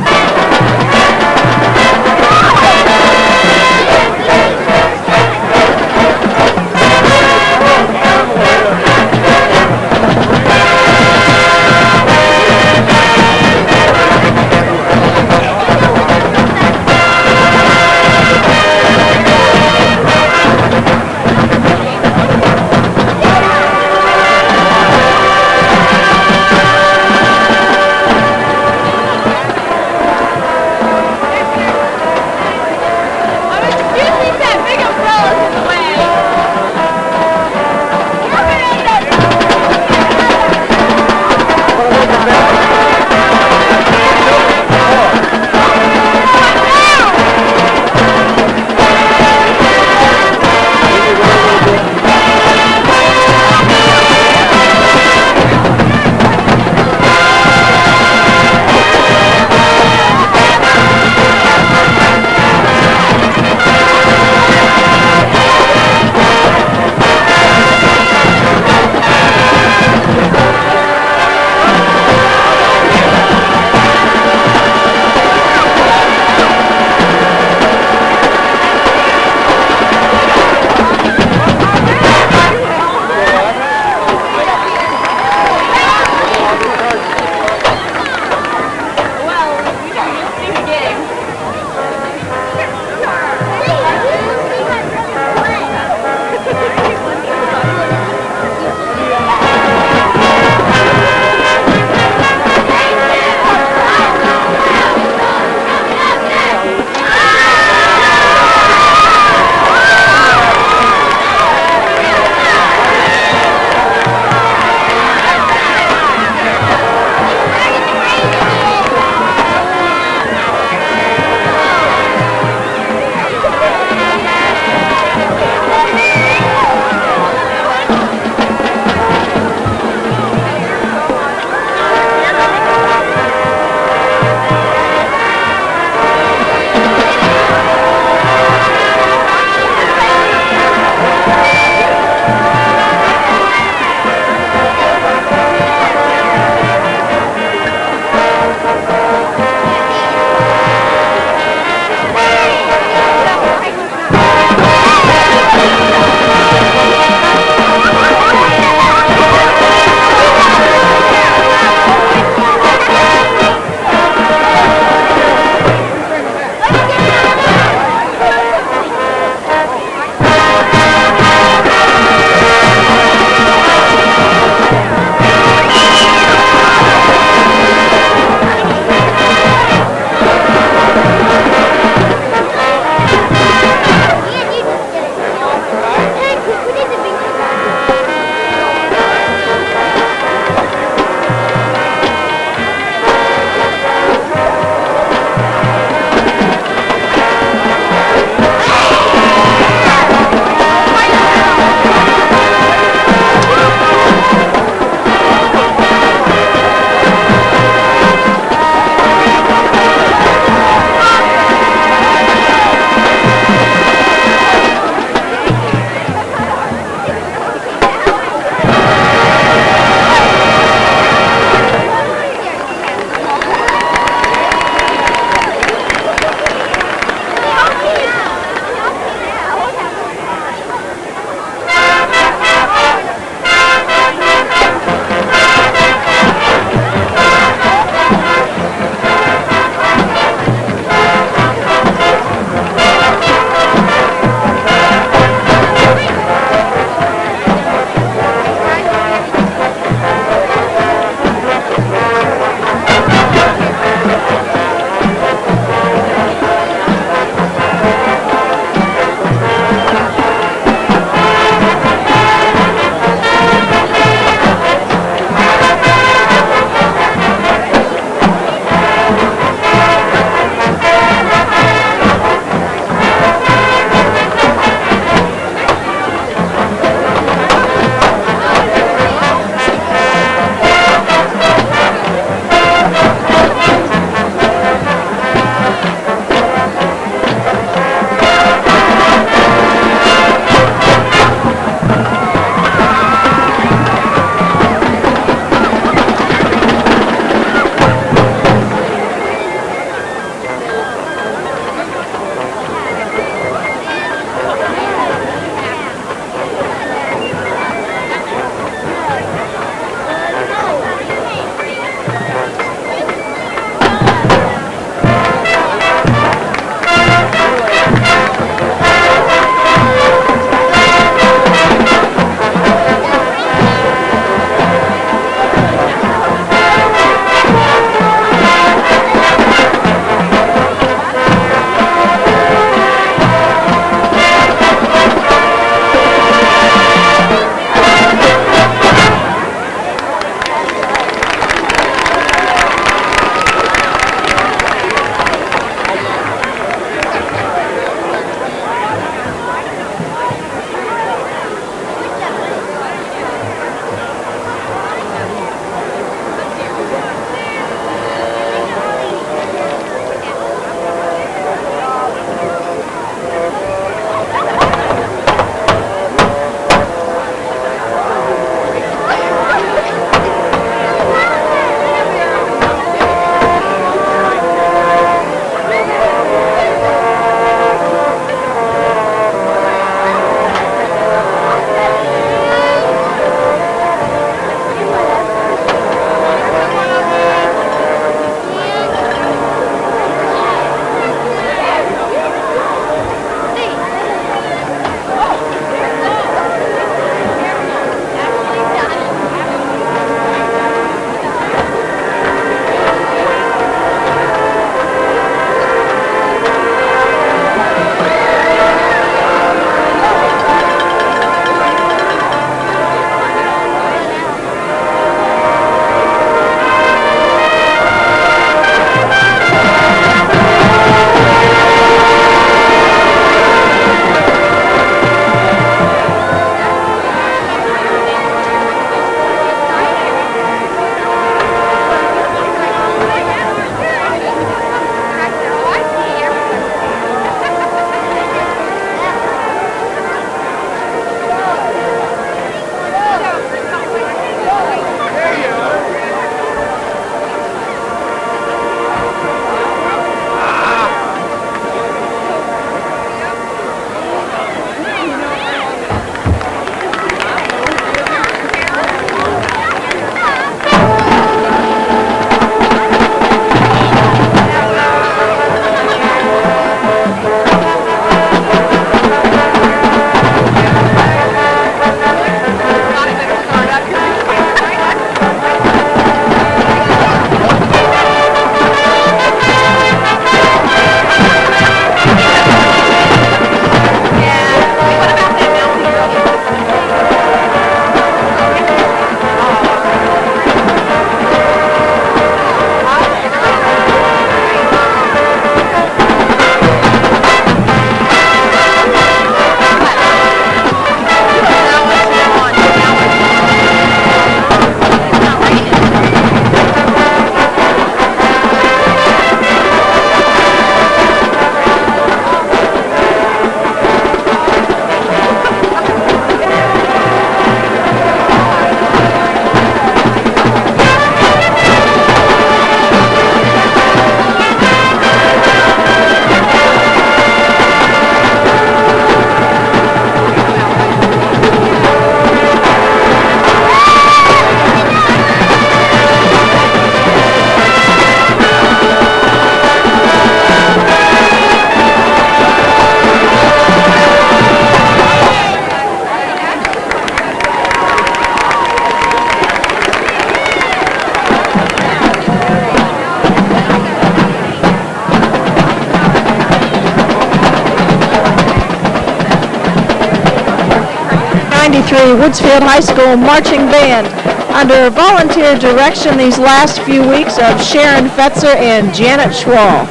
1993 Woodsfield High School Marching Band under volunteer direction these last few weeks of Sharon Fetzer and Janet Schwall.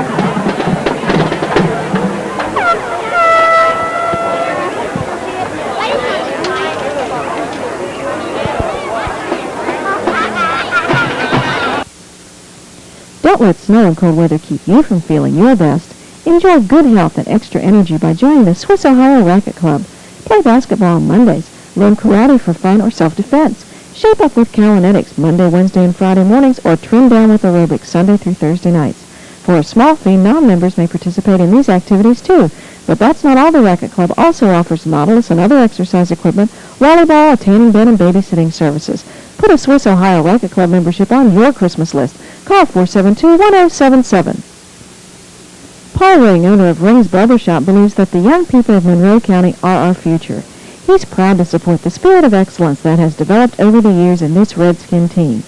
Don't let snow and cold weather keep you from feeling your best. Enjoy good health and extra energy by joining the Swiss Ohio Racket Club. Play basketball on Mondays. Learn karate for fun or self-defense. Shape up with Kalinetics Monday, Wednesday, and Friday mornings, or trim down with aerobics Sunday through Thursday nights. For a small fee, non-members may participate in these activities too. But that's not all. The Racket Club also offers Nautilus and other exercise equipment, volleyball, a tanning bed, and babysitting services. Put a Swiss Ohio Racket Club membership on your Christmas list. Call 472-1077. Paul Ring, owner of Ring's Barbershop, believes that the young people of Monroe County are our future. He's proud to support the spirit of excellence that has developed over the years in this Redskin team.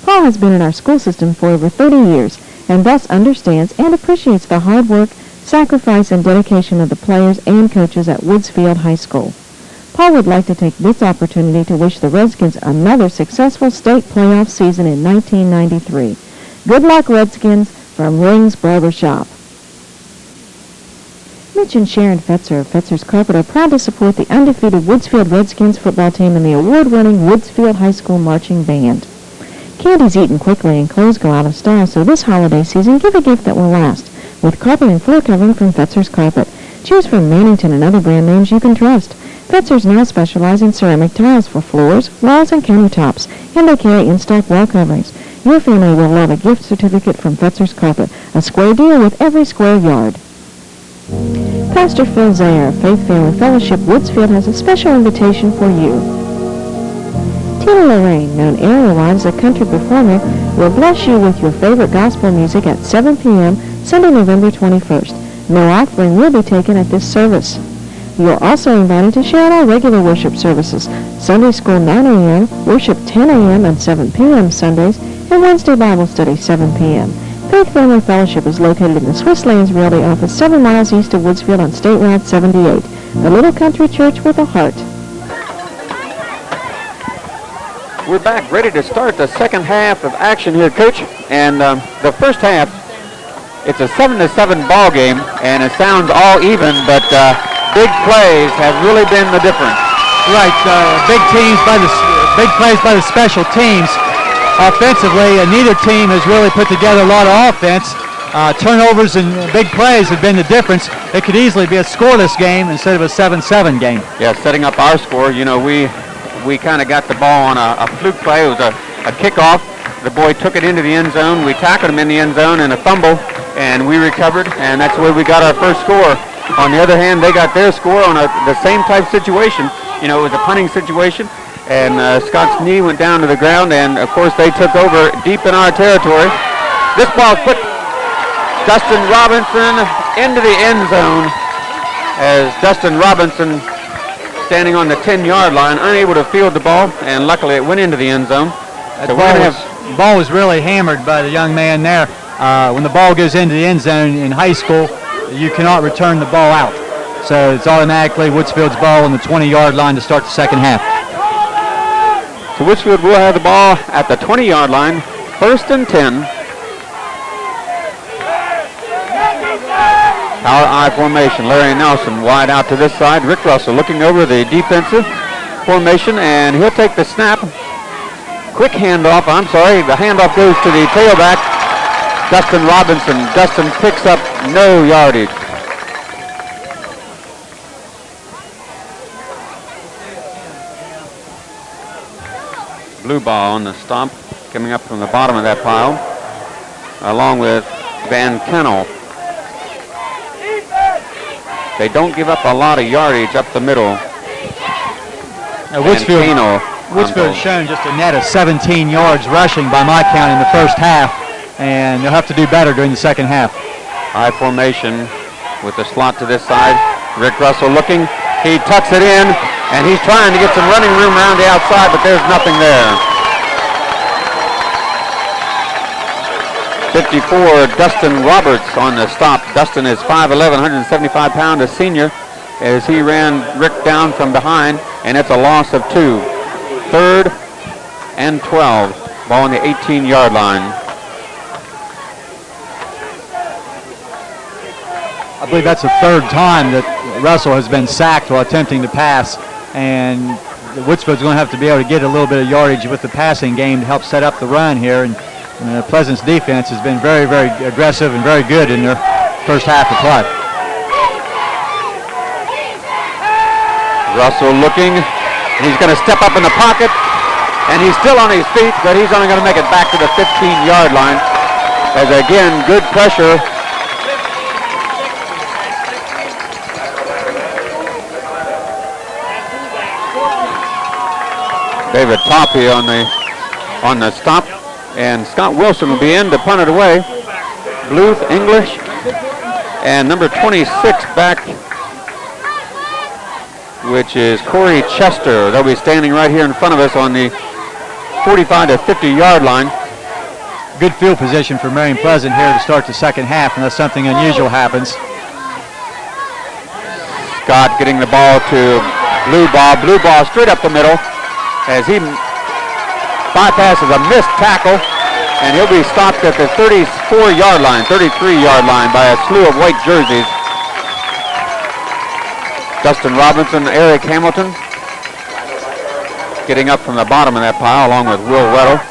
Paul has been in our school system for over 30 years and thus understands and appreciates the hard work, sacrifice, and dedication of the players and coaches at Woodsfield High School. Paul would like to take this opportunity to wish the Redskins another successful state playoff season in 1993. Good luck, Redskins, from Ring's Barbershop. Mitch and Sharon Fetzer of Fetzer's Carpet are proud to support the undefeated Woodsfield Redskins football team and the award-winning Woodsfield High School Marching Band. Candy's eaten quickly and clothes go out of style, so this holiday season, give a gift that will last with carpet and floor covering from Fetzer's Carpet. Choose from Mannington and other brand names you can trust. Fetzer's now specialize in ceramic tiles for floors, walls, and countertops, and they carry in-stock wall coverings. Your family will love a gift certificate from Fetzer's Carpet, a square deal with every square yard. Pastor Phil Zayer of Faith Family Fellowship Woodsfield has a special invitation for you. Tina Lorraine, known area-wide as a country performer, will bless you with your favorite gospel music at 7 p.m. Sunday, November 21st. No offering will be taken at this service. You are also invited to share in our regular worship services, Sunday School 9 a.m., Worship 10 a.m. and 7 p.m. Sundays, and Wednesday Bible Study 7 p.m. Faith Family Fellowship is located in the Swiss Lands Realty office 7 miles east of Woodsfield on State Route 78, the little country church with a heart. We're back ready to start the second half of action here, Coach. And the first half, it's a 7-7 ball game, and it sounds all even, but big plays have really been the difference. Right, big plays by the special teams. Offensively, neither team has really put together a lot of offense. Turnovers and big plays have been the difference. It could easily be a scoreless game instead of a 7-7 game. Yeah, setting up our score, you know, we kind of got the ball on a fluke play. It was a kickoff. The boy took it into the end zone. We tackled him in the end zone in a fumble, and we recovered, and that's the way we got our first score. On the other hand, they got their score on the same type situation. You know, it was a punting situation. And Scott's knee went down to the ground, and of course they took over deep in our territory. This ball put Dustin Robinson into the end zone as Dustin Robinson, standing on the 10-yard line, unable to field the ball, and luckily it went into the end zone. The ball was really hammered by the young man there. When the ball goes into the end zone in high school, you cannot return the ball out. So it's automatically Woodsfield's ball on the 20-yard line to start the second half. So Woodsfield will have the ball at the 20-yard line, 1st and 10. Power I formation. Larry Nelson wide out to this side. Rick Russell looking over the defensive formation, and he'll take the snap. Quick handoff. The handoff goes to the tailback, Dustin Robinson. Dustin picks up no yardage. Blue ball on the stomp, coming up from the bottom of that pile, along with Van Kennel. They don't give up a lot of yardage up the middle. Woodsfield shown just a net of 17 yards rushing by my count in the first half, and they'll have to do better during the second half. I formation with the slot to this side. Rick Russell looking. He tucks it in, and he's trying to get some running room around the outside, but there's nothing there. 54, Dustin Roberts on the stop. Dustin is 5'11", 175-pound, a senior as he ran Rick down from behind, and it's a loss of 2. 3rd and 12. Ball on the 18-yard line. I believe that's the 3rd time that Russell has been sacked while attempting to pass, and Woodsfield's going to have to be able to get a little bit of yardage with the passing game to help set up the run here. And Pleasant's defense has been very, very aggressive and very good in their first half of play. Russell looking. He's going to step up in the pocket, and he's still on his feet, but he's only going to make it back to the 15-yard line. As again, good pressure. David Toppy on the stop, and Scott Wilson will be in to punt it away. Bluth, English, and number 26 back, which is Corey Chester. They'll be standing right here in front of us on the 45 to 50-yard line. Good field position for Marion Pleasant here to start the second half, unless something unusual happens. Scott getting the ball to Blue Ball straight up the middle as he bypasses a missed tackle, and he'll be stopped at the 34-yard line, 33-yard line by a slew of white jerseys. Dustin Robinson, Eric Hamilton getting up from the bottom of that pile along with Will Weddle.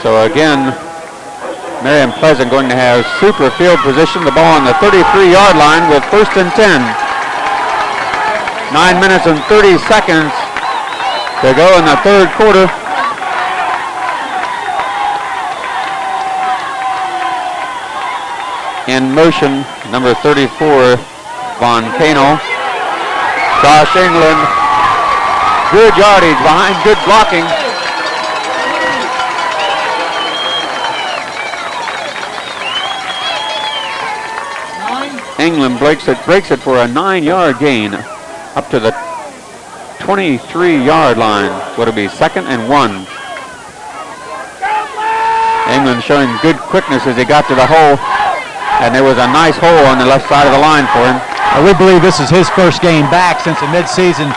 So again, Marion Pleasant going to have super field position, the ball on the 33-yard line with 1st and 10. 9 minutes and 30 seconds to go in the 3rd quarter. In motion, number 34, Von Cano. Josh England, good yardage behind, good blocking. England breaks it for a 9-yard gain up to the 23-yard line. Would it be 2nd and 1? England showing good quickness as he got to the hole, and there was a nice hole on the left side of the line for him. We believe this is his first game back since a midseason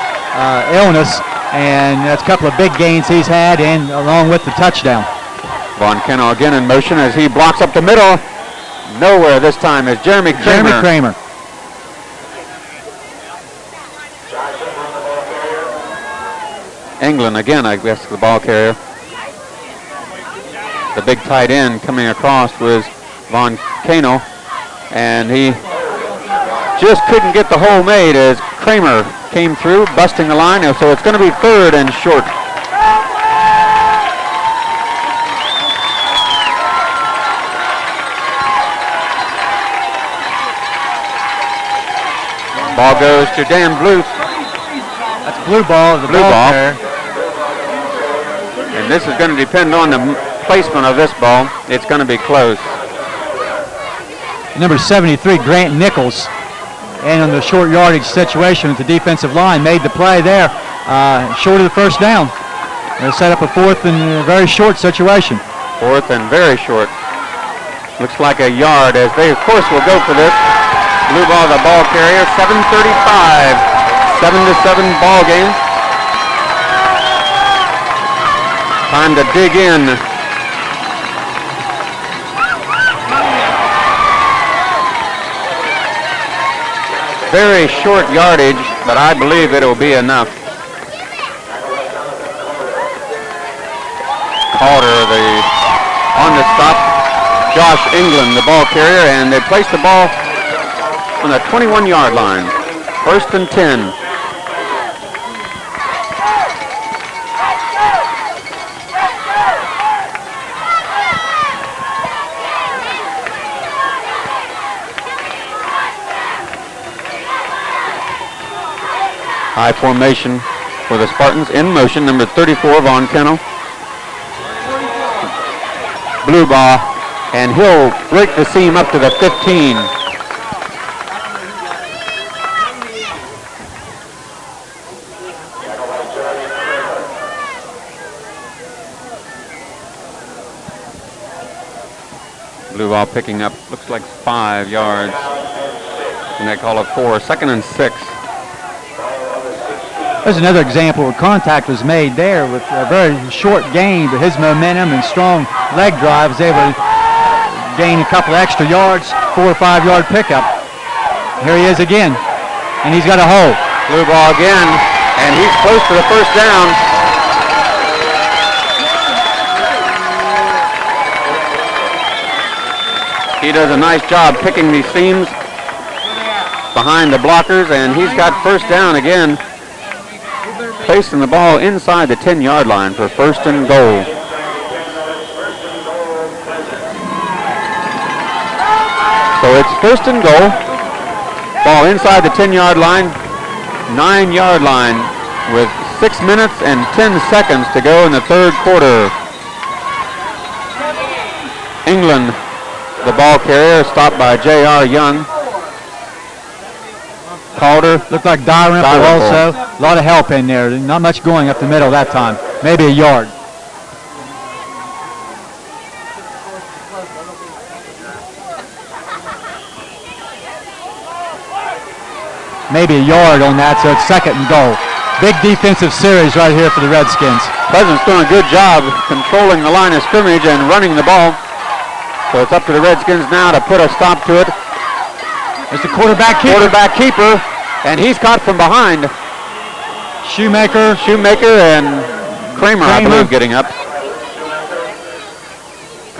illness, and that's a couple of big gains he's had, and along with the touchdown. Von Cano again in motion as he blocks up the middle. Nowhere this time is Jeremy Kramer. England again, I guess, the ball carrier. The big tight end coming across was Von Cano, and he just couldn't get the hole made as Kramer came through, busting the line, so it's going to be 3rd and short. Ball goes to Dan Bluth. That's Blue Ball, the Blue ball ball. carrier. And this is going to depend on the placement of this ball. It's going to be close. Number 73, Grant Nichols, and on the short yardage situation with the defensive line, made the play there, short of the first down. They'll set up a 4th and very short situation. 4th and very short. Looks like a yard as they, of course, will go for this. Blue ball, the ball carrier, 7:35, 7-7 ball game. Time to dig in. Very short yardage, but I believe it'll be enough. Calder, on the stop, Josh England, the ball carrier, and they place the ball on the 21-yard line. 1st and 10. High formation for the Spartans. In motion, number 34, Von Cano. Blue ball, and he'll break the seam up to the 15. Blue Blue ball picking up, looks like 5 yards. And they call it 4. 2nd and 6. There's another example where contact was made there with a very short gain, but his momentum and strong leg drive was able to gain a couple extra yards, 4 or 5 yard pickup. Here he is again, and he's got a hole. Blue ball again, and he's close to the first down. He does a nice job picking these seams behind the blockers, and he's got first down again, placing the ball inside the 10-yard line for 1st and goal. So it's 1st and goal. Ball inside the 10-yard line, 9-yard line with 6 minutes and 10 seconds to go in the 3rd quarter. England, the ball carrier, stopped by J.R. Young. Calder. Looked like Dalrymple also. A lot of help in there. Not much going up the middle that time. Maybe a yard. Maybe a yard on that, so it's 2nd and goal. Big defensive series right here for the Redskins. Pleasant's doing a good job controlling the line of scrimmage and running the ball. So it's up to the Redskins now to put a stop to it. There's the quarterback keeper, and he's caught from behind. Shoemaker and Kramer, I believe, getting up.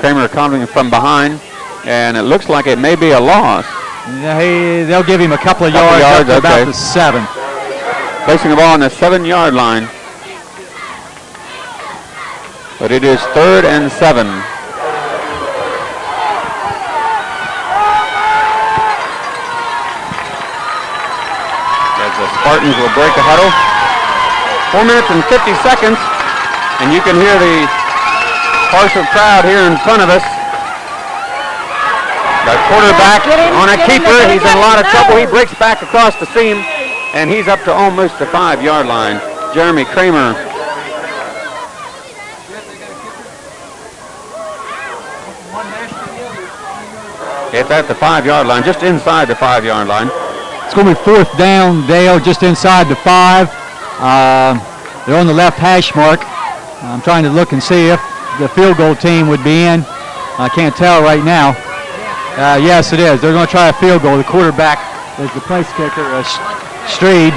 Kramer coming from behind, and it looks like it may be a loss. Yeah, they'll give him a couple of yards up to about the 7. Placing the ball on the 7-yard line. But it is 3rd and 7. As the Spartans will break the huddle. 4 minutes and 50 seconds. And you can hear the partial crowd here in front of us. The quarterback on a keeper. He's in a lot of trouble. He breaks back across the seam, and he's up to almost the 5-yard line. Jeremy Kramer. It's at the 5-yard line, just inside the 5-yard line. It's going to be 4th down, Dale, just inside the 5. They're on the left hash mark. I'm trying to look and see if the field goal team would be in. I can't tell right now. Yes, it is. They're going to try a field goal. The quarterback is the place kicker, Streed.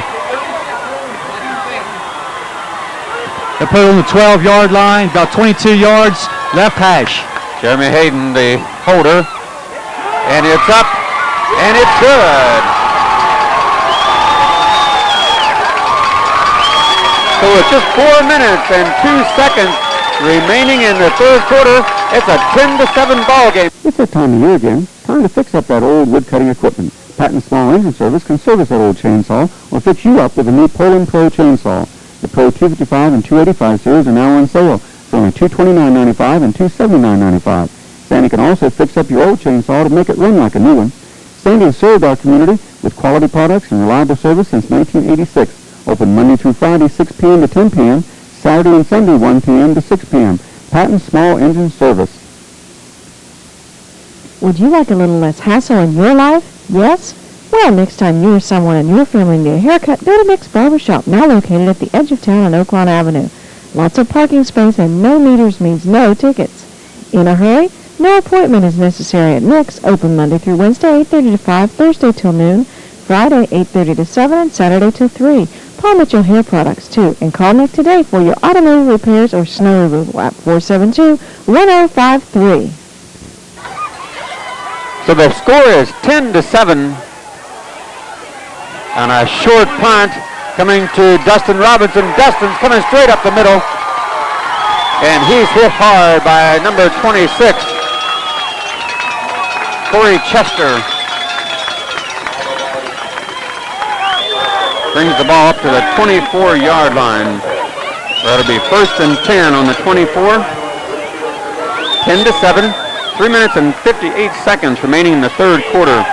They put it on the 12-yard line, about 22 yards, left hash. Jeremy Hayden, the holder, and it's up, and it's good. So it's just 4 minutes and 2 seconds remaining in the 3rd quarter. It's a 10-7 ball game. It's that time of year again. Time to fix up that old wood cutting equipment. Patton Small Engine Service can service that old chainsaw or fix you up with a new Poland Pro chainsaw. The Pro 255 and 285 series are now on sale for only $229.95 and $279.95. Sandy can also fix up your old chainsaw to make it run like a new one. Sandy has served our community with quality products and reliable service since 1986. Open Monday through Friday, 6 p.m. to 10 p.m., Saturday and Sunday, 1 p.m. to 6 p.m. Patton Small Engine Service. Would you like a little less hassle in your life? Yes? Well, next time you or someone in your family need a haircut, go to Nick's Barbershop, now located at the edge of town on Oaklawn Avenue. Lots of parking space and no meters means no tickets. In a hurry? No appointment is necessary at Nick's, open Monday through Wednesday, 8:30 to 5, Thursday till noon, Friday, 8:30 to 7, and Saturday till 3. Paul Mitchell Hair Products, too. And call Nick today for your automotive repairs or snow removal at 472-1053. So the score is 10-7. And a short punt coming to Dustin Robinson. Dustin's coming straight up the middle. And he's hit hard by number 26, Corey Chester. Brings the ball up to the 24-yard line. That'll be 1st and 10 on the 24. 10-7. 3 minutes and 58 seconds remaining in the 3rd quarter.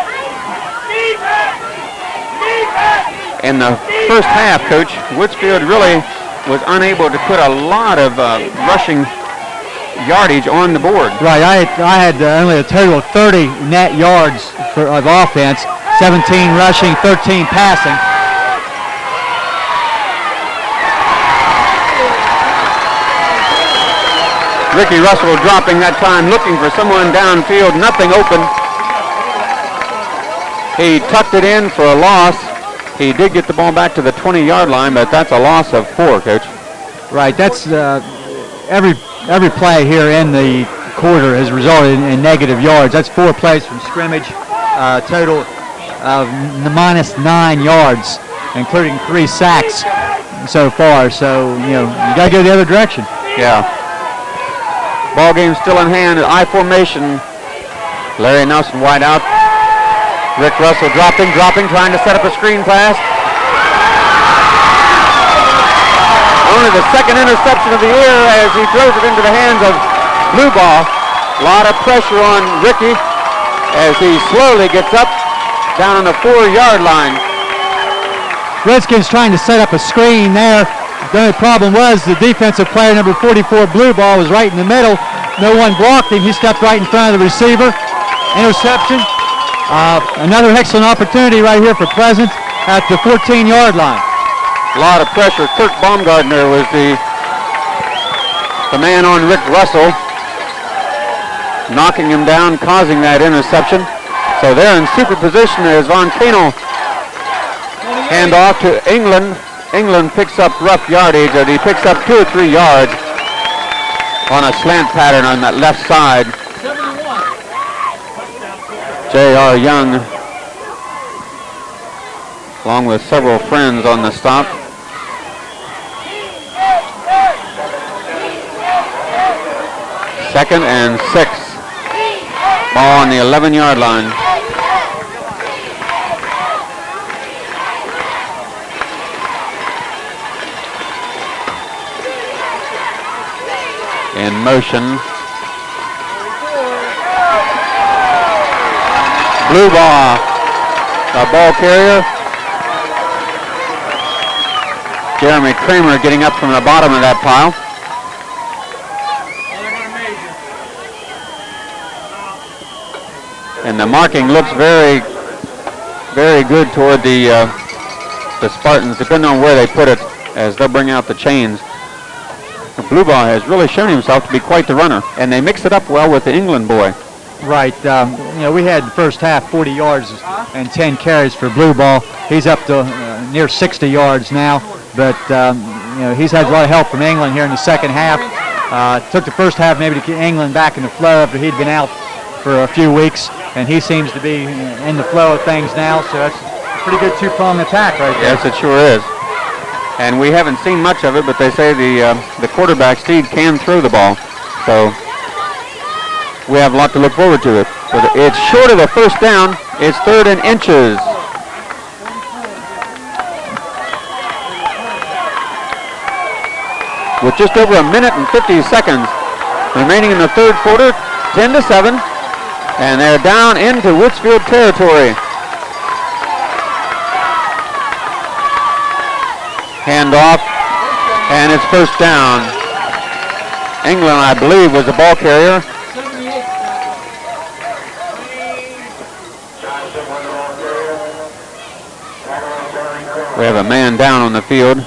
In the first half, Coach, Woodsfield really was unable to put a lot of rushing yardage on the board. Right, I had only a total of 30 net yards of offense, 17 rushing, 13 passing. Ricky Russell dropping that time, looking for someone downfield, nothing open. He tucked it in for a loss. He did get the ball back to the 20-yard line, but that's a loss of 4, Coach. Right, that's every play here in the quarter has resulted in negative yards. That's 4 plays from scrimmage, total of -9 yards, including 3 sacks so far. So, you got to go the other direction. Yeah. Ball game still in hand, I formation. Larry Nelson wide out. Rick Russell dropping, trying to set up a screen pass. Only the second interception of the year as he throws it into the hands of Blue Ball. A lot of pressure on Ricky as he slowly gets up down on the 4-yard line. Redskins trying to set up a screen there. The only problem was the defensive player, number 44, Blue Ball, was right in the middle. No one blocked him. He stepped right in front of the receiver. Interception. Another excellent opportunity right here for Pleasant at the 14-yard line. A lot of pressure. Kirk Baumgartner was the man on Rick Russell, knocking him down, causing that interception. So they're in super position as Von Kano hand off to England. England picks up rough yardage, and he picks up 2 or 3 yards on a slant pattern on that left side. J.R. Young, along with several friends on the stop. Second and 6. Ball on the 11-yard line. In motion. Blue Ball, a ball carrier. Jeremy Kramer getting up from the bottom of that pile. And the marking looks very, very good toward the Spartans, depending on where they put it, as they'll bring out the chains. The Blue Ball has really shown himself to be quite the runner, and they mix it up well with the England boy. Right, we had the first half 40 yards and 10 carries for Blue Ball. He's up to near 60 yards now, but he's had a lot of help from England here in the second half. Took the first half maybe to get England back in the flow after he'd been out for a few weeks, and he seems to be in the flow of things now, so that's a pretty good 2-pronged attack right there. Yes, it sure is. And we haven't seen much of it, but they say the quarterback, Steed, can throw the ball. So we have a lot to look forward to. It's short of the first down. It's 3rd and inches. With just over a minute and 50 seconds remaining in the third quarter, 10-7, and they're down into Woodsfield territory. Handoff, and it's first down. England, I believe, was the ball carrier. We have a man down on the field.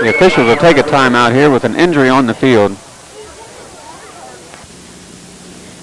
The officials will take a timeout here with an injury on the field.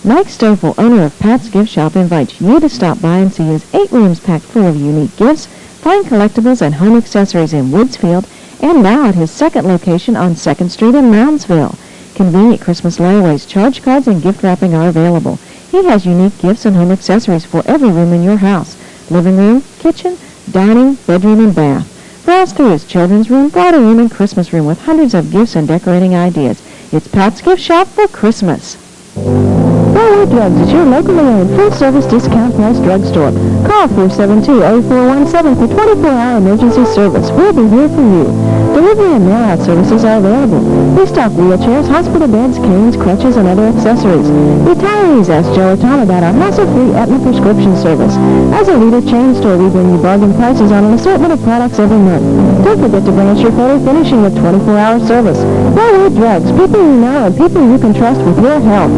Mike Stoffel, owner of Pat's Gift Shop, invites you to stop by and see his 8 rooms packed full of unique gifts, fine collectibles, and home accessories in Woodsfield, and now at his second location on 2nd Street in Moundsville. Convenient Christmas layaways, charge cards, and gift wrapping are available. He has unique gifts and home accessories for every room in your house: living room, kitchen, dining, bedroom, and bath. Browse through his children's room, bridal room, and Christmas room with hundreds of gifts and decorating ideas. It's Pat's Gift Shop for Christmas. Broadway Drugs is your locally owned full-service discount price drugstore. Call 472-0417 for 24-hour emergency service. We'll be here for you. Delivery and mail-out services are available. We stock wheelchairs, hospital beds, canes, crutches, and other accessories. Retirees ask Joe or Tom about our hassle-free Aetna prescription service. As a leader chain store, we bring you bargain prices on an assortment of products every month. Don't forget to bring us your photo finishing with 24-hour service. Railroad Drugs, people you know and people you can trust with your help.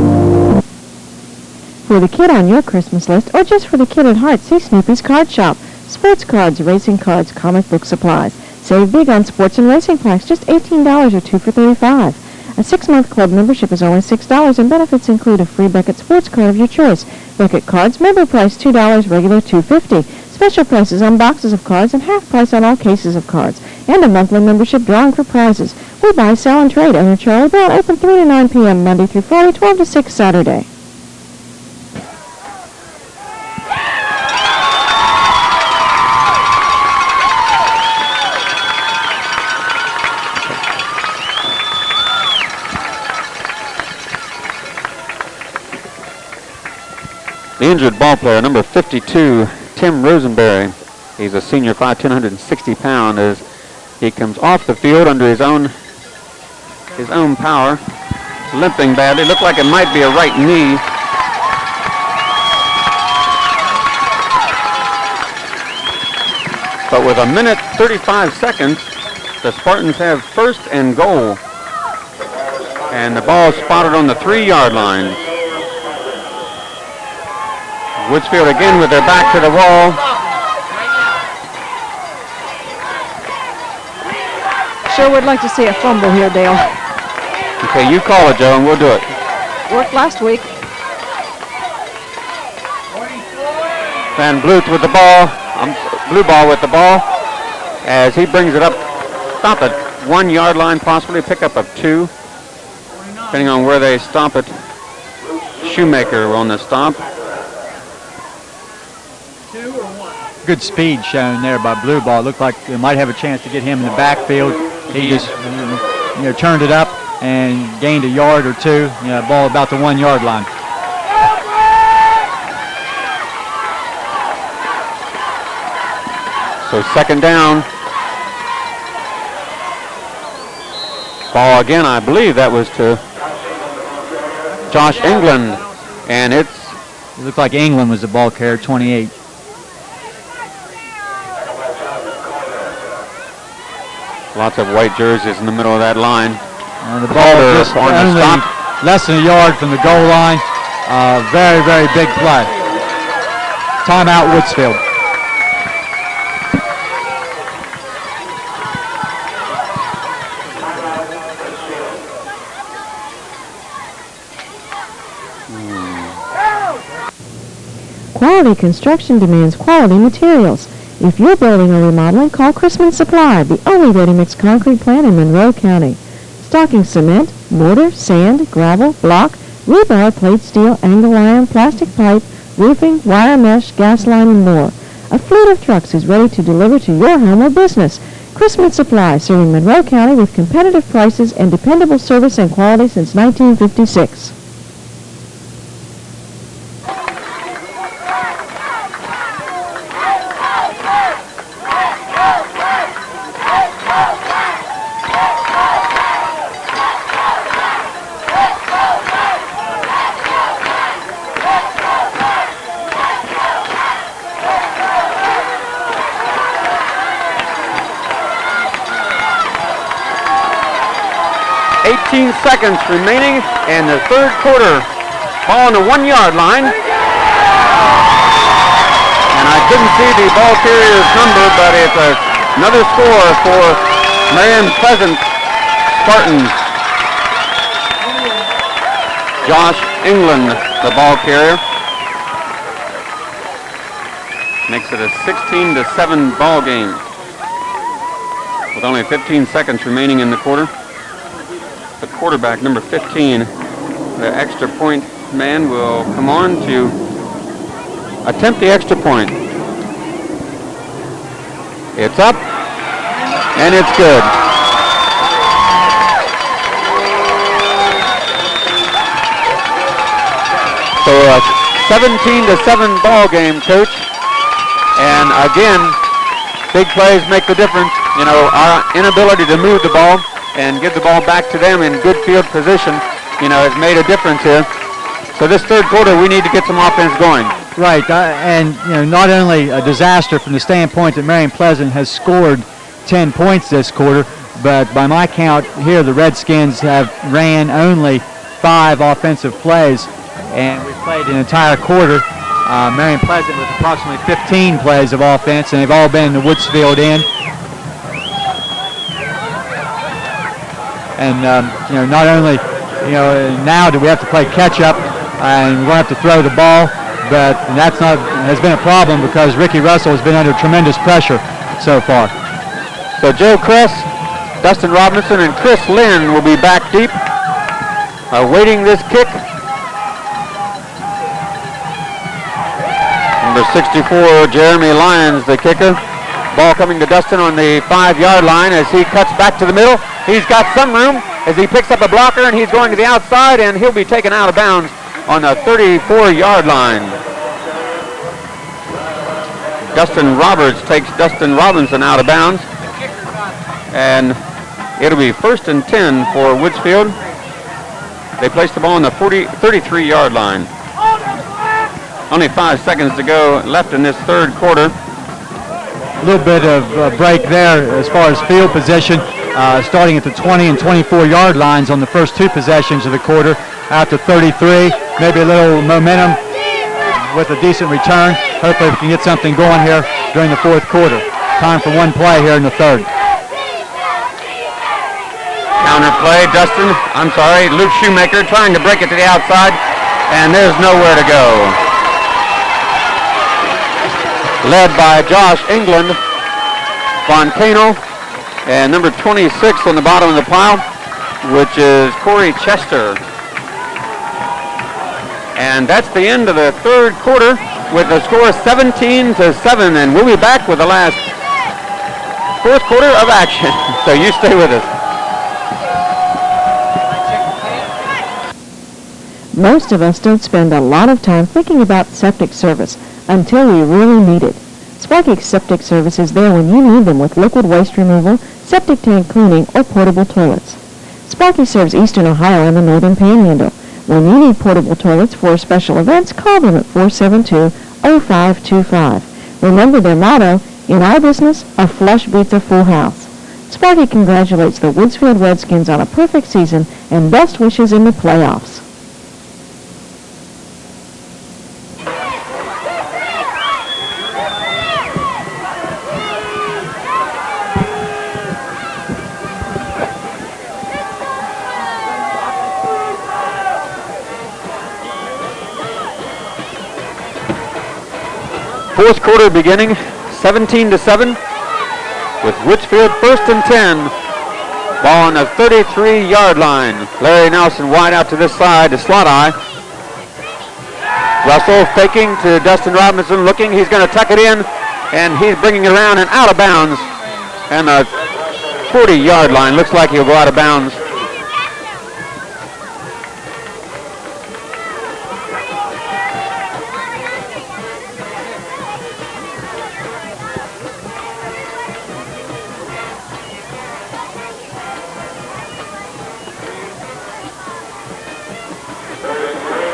For the kid on your Christmas list, or just for the kid at heart, see Snoopy's Card Shop. Sports cards, racing cards, comic book supplies. Save big on sports and racing packs, just $18 or 2 for $35. A 6-month club membership is only $6, and benefits include a free Beckett sports card of your choice. Beckett cards, member price $2, regular $2.50. Special prices on boxes of cards and half price on all cases of cards. And a monthly membership drawing for prizes. We buy, sell, and trade under Charlie Brown, open 3 to 9 p.m. Monday through Friday, 12 to 6 Saturday. The injured ball player, number 52, Tim Rosenberry. He's a senior, 5'10", 160 pound, as he comes off the field under his own power, limping badly. Looked like it might be a right knee. But with 1:35 seconds, the Spartans have first and goal. And the ball is spotted on the 3-yard line. Woodsfield again with their back to the wall. Sure would like to see a fumble here, Dale. Okay, you call it, Joe, and we'll do it. Worked last week. Van Bluth with the ball. Blue ball with the ball. As he brings it up about the 1-yard line, possibly a pickup of 2. Depending on where they stop it. Shoemaker on the stop. Good speed shown there by Blue Ball. Looked like they might have a chance to get him in the backfield. He just turned it up and gained a yard or 2. Ball about the 1-yard line. So second down. Ball again, I believe that was to Josh England. And it looked like England was the ball carrier, 28. Lots of white jerseys in the middle of that line. The ball just only less than a yard from the goal line. Very, very big play. Timeout, Woodsfield. Quality construction demands quality materials. If you're building or remodeling, call Chrisman Supply, the only ready-mix concrete plant in Monroe County. Stocking cement, mortar, sand, gravel, block, rebar, plate steel, angle iron, plastic pipe, roofing, wire mesh, gas line, and more. A fleet of trucks is ready to deliver to your home or business. Chrisman Supply, serving Monroe County with competitive prices and dependable service and quality since 1956. Seconds remaining in the third quarter. Ball on the 1-yard line. And I didn't see the ball carrier's number, but it's another score for Marion Pleasant Spartans. Josh England, the ball carrier. Makes it a 16-7 ball game. With only 15 seconds remaining in the quarter. The quarterback, number 15, the extra point man, will come on to attempt the extra point. It's up, and it's good. So a 17-7 ball game, Coach. And again, big plays make the difference. our inability to move the ball and give the ball back to them in good field position, has made a difference here. So this third quarter, we need to get some offense going. Right, and not only a disaster from the standpoint that Marion Pleasant has scored 10 points this quarter, but by my count here, the Redskins have ran only 5 offensive plays, and we've played an entire quarter. Marion Pleasant with approximately 15 plays of offense, and they've all been in the Woodsfield end. And not only now do we have to play catch up, and we're going to have to throw the ball, but has been a problem because Ricky Russell has been under tremendous pressure so far. So Joe Kress, Dustin Robinson, and Chris Lynn will be back deep, awaiting this kick. Number 64, Jeremy Lyons, the kicker. Ball coming to Dustin on the 5-yard line as he cuts back to the middle. He's got some room as he picks up a blocker, and he's going to the outside, and he'll be taken out of bounds on the 34-yard line. Dustin Roberts takes Dustin Robinson out of bounds, and it'll be 1st and 10 for Woodsfield. They place the ball on the 33-yard line. Only 5 seconds to go left in this third quarter. A little bit of a break there as far as field position, starting at the 20 and 24-yard lines on the first 2 possessions of the quarter. After 33, maybe a little momentum with a decent return. Hopefully we can get something going here during the fourth quarter. Time for one play here in the third. Counter play, Luke Shoemaker trying to break it to the outside, and there's nowhere to go. Led by Josh England, Foncano, and number 26 on the bottom of the pile, which is Corey Chester. And that's the end of the third quarter with the score 17-7, and we'll be back with the last fourth quarter of action. So you stay with us. Most of us don't spend a lot of time thinking about septic service until we really need it. Sparky Septic Service is there when you need them with liquid waste removal, septic tank cleaning, or portable toilets. Sparky serves Eastern Ohio and the Northern Panhandle. When you need portable toilets for special events, call them at 472-0525. Remember their motto, in our business, a flush beats a full house. Sparky congratulates the Woodsfield Redskins on a perfect season and best wishes in the playoffs. Fourth quarter beginning, 17-7, with Woodsfield 1st and 10. Ball on the 33-yard line. Larry Nelson wide out to this side to slot eye. Russell faking to Dustin Robinson, looking. He's going to tuck it in, and he's bringing it around and out of bounds. And the 40-yard line looks like he'll go out of bounds.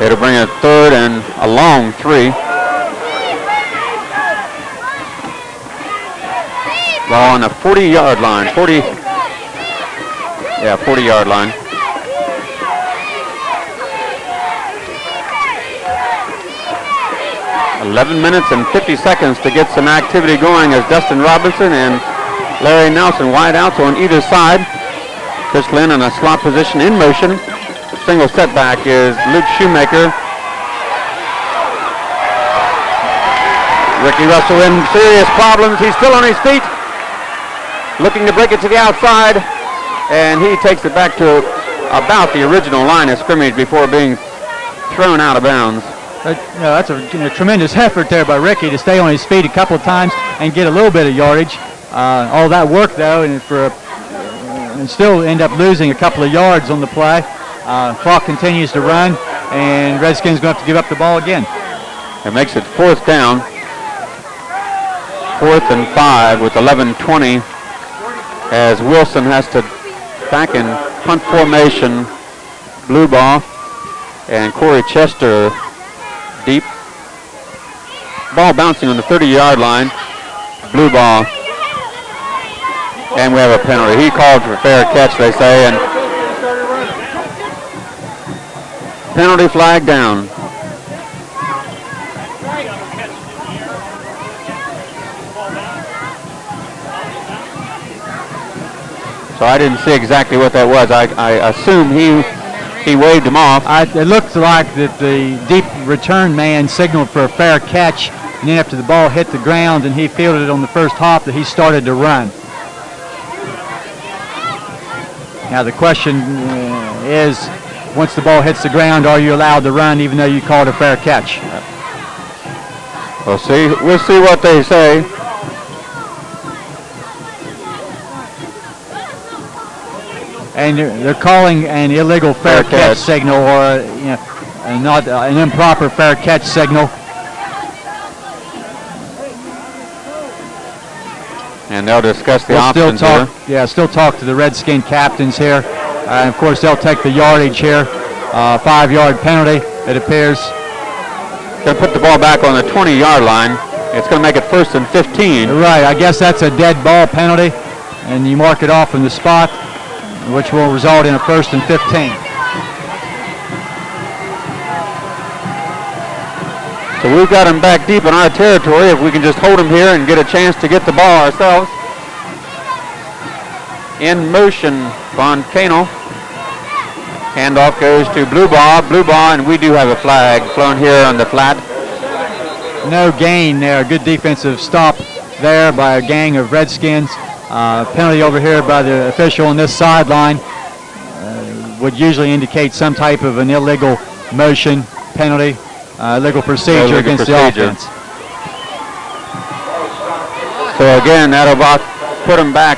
It'll bring a third and a long 3. Ball on the 40-yard line. 40-yard line. $11 minutes and 50 seconds to get some activity going as Dustin Robinson and Larry Nelson wide outs on either side. Chris Lynn in a slot position in motion. Single setback is Luke Shoemaker. Ricky Russell in serious problems. He's still on his feet, looking to break it to the outside, and he takes it back to about the original line of scrimmage before being thrown out of bounds. That's a tremendous effort there by Ricky to stay on his feet a couple of times and get a little bit of yardage. All that work, though, and still end up losing a couple of yards on the play. Clock continues to run, and Redskins going to have to give up the ball again. It makes it fourth down. 4th and 5 with 11:20 as Wilson has to back in punt formation, blue ball, and Corey Chester deep. Ball bouncing on the 30-yard line, blue ball, and we have a penalty. He called for fair catch, they say, and penalty flag down. So I didn't see exactly what that was. I assume he waved him off. It looked like that the deep return man signaled for a fair catch, and then after the ball hit the ground and he fielded it on the first hop, that he started to run. Now the question is, once the ball hits the ground, are you allowed to run even though you called a fair catch? We'll see what they say. And they're calling an illegal fair catch signal, or not an improper fair catch signal. And they'll discuss the options here. Yeah, still talk to the Redskin captains here. And of course, they'll take the yardage here. 5-yard penalty, it appears. Going to put the ball back on the 20-yard line. It's going to make it 1st and 15. Right, I guess that's a dead ball penalty, and you mark it off from the spot, which will result in a 1st and 15. So we've got him back deep in our territory. If we can just hold him here and get a chance to get the ball ourselves. In motion, Von Canel. Handoff goes to blue ball, and we do have a flag flown here on the flat. No gain there. Good defensive stop there by a gang of Redskins. Penalty over here by the official on this sideline would usually indicate some type of an illegal motion penalty, illegal procedure against the offense. So again, that'll put him back.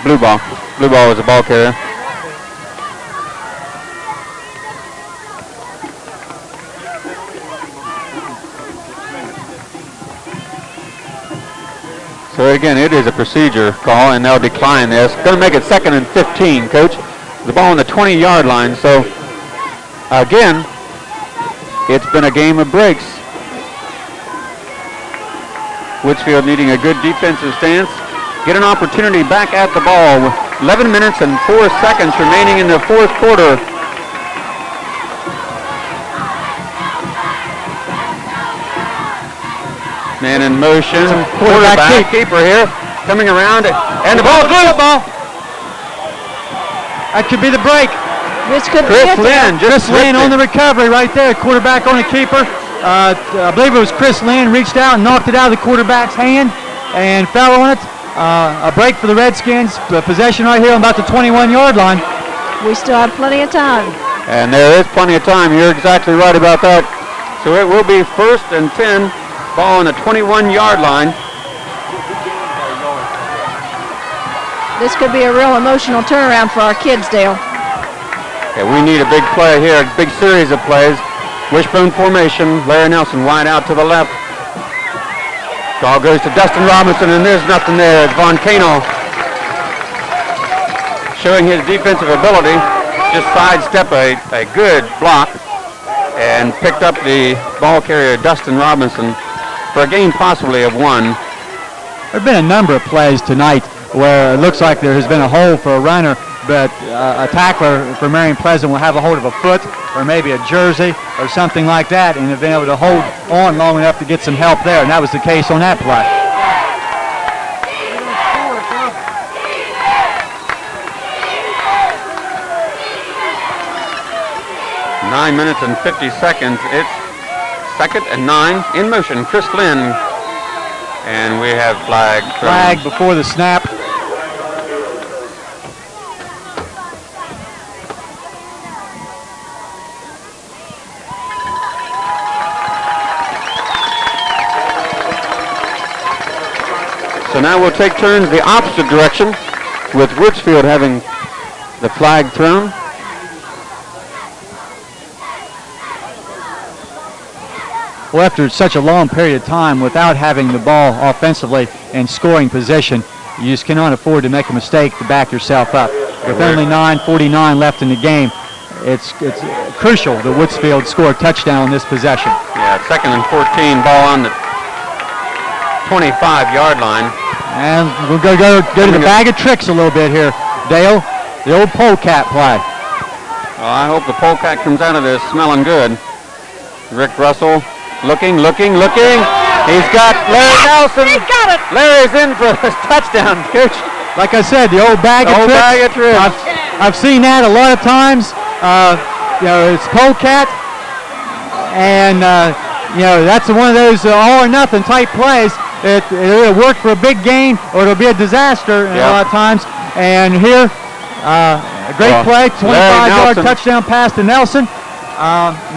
Blue ball. Blue ball is the ball carrier. So again, it is a procedure call, and they'll decline this. Going to make it 2nd and 15, Coach. The ball on the 20-yard line. So again, it's been a game of breaks. Woodsfield needing a good defensive stance. Get an opportunity back at the ball with 11 minutes and 4 seconds remaining in the 4th quarter. Man in motion, quarterback keeper here, coming around, and the ball, good ball. That could be the break. This could Chris be Lynn, Chris Lynn on the recovery right there, quarterback on the keeper. I believe it was Chris Lynn reached out and knocked it out of the quarterback's hand and fell on it. A break for the Redskins, possession right here on about the 21-yard line. We still have plenty of time. And there is plenty of time. You're exactly right about that. So it will be 1st and 10. Ball on the 21-yard line. This could be a real emotional turnaround for our kids, Dale. Okay, we need a big play here, a big series of plays. Wishbone formation, Larry Nelson wide out to the left. Ball goes to Dustin Robinson, and there's nothing there. It's Von Canel showing his defensive ability. Just sidestep a good block and picked up the ball carrier, Dustin Robinson, for a gain possibly of 1. There have been a number of plays tonight where it looks like there has been a hole for a runner, but a tackler for Marion Pleasant will have a hold of a foot or maybe a jersey or something like that, and have been able to hold on long enough to get some help there, and that was the case on that play. Nine minutes and 50 seconds. It's 2nd and 9 in motion. Chris Lynn, and we have flag before the snap. So now we'll take turns the opposite direction, with Woodsfield having the flag thrown. Well, after such a long period of time without having the ball offensively and scoring position, You just cannot afford to make a mistake to back yourself up. With only 9:49 left in the game, it's crucial that Woodsfield score a touchdown on this possession. Yeah, 2nd and 14, ball on the 25-yard line. And we'll go to the bag of tricks a little bit here, Dale. The old polecat play. Well, I hope the polecat comes out of this smelling good. Rick Russell looking. He's got Larry Nelson. He got it. Larry's in for his touchdown, Coach. Like I said, the old bag of tricks. I've seen that a lot of times. It's polecat, and that's one of those all or nothing type plays. It'll work for a big gain, or it'll be a disaster a lot of times. And here, a great play, 25-yard touchdown pass to Nelson.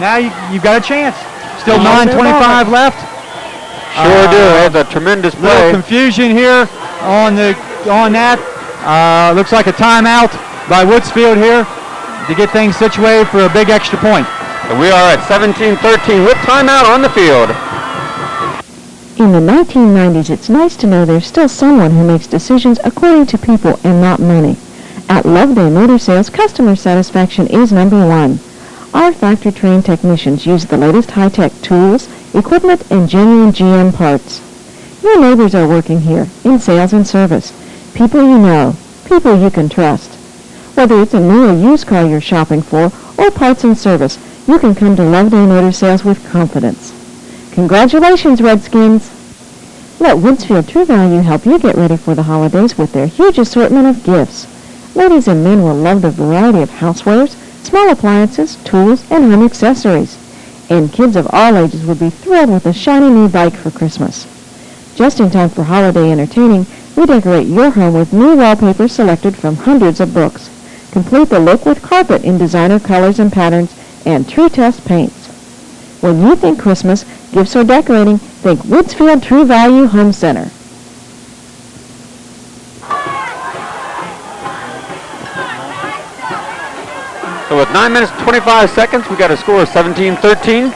Now you've got a chance. Still 9:25 left. Sure do. That's a tremendous play. Little confusion here on that. Looks like a timeout by Woodsfield here to get things situated for a big extra point. And we are at 17-13 with timeout on the field. In the 1990s, it's nice to know there's still someone who makes decisions according to people and not money. At Loveday Motor Sales, customer satisfaction is number one. Our factory-trained technicians use the latest high-tech tools, equipment, and genuine GM parts. Your neighbors are working here in sales and service. People you know, people you can trust. Whether it's a new or used car you're shopping for or parts and service, you can come to Loveday Motor Sales with confidence. Congratulations, Redskins! Let Woodsfield True Value help you get ready for the holidays with their huge assortment of gifts. Ladies and men will love the variety of housewares, small appliances, tools, and home accessories. And kids of all ages will be thrilled with a shiny new bike for Christmas. Just in time for holiday entertaining, we decorate your home with new wallpaper selected from hundreds of books. Complete the look with carpet in designer colors and patterns and true test paints. When you think Christmas, gifts, or decorating, think Woodsfield True Value Home Center. So with 9 minutes 25 seconds, we got a score of 17-13.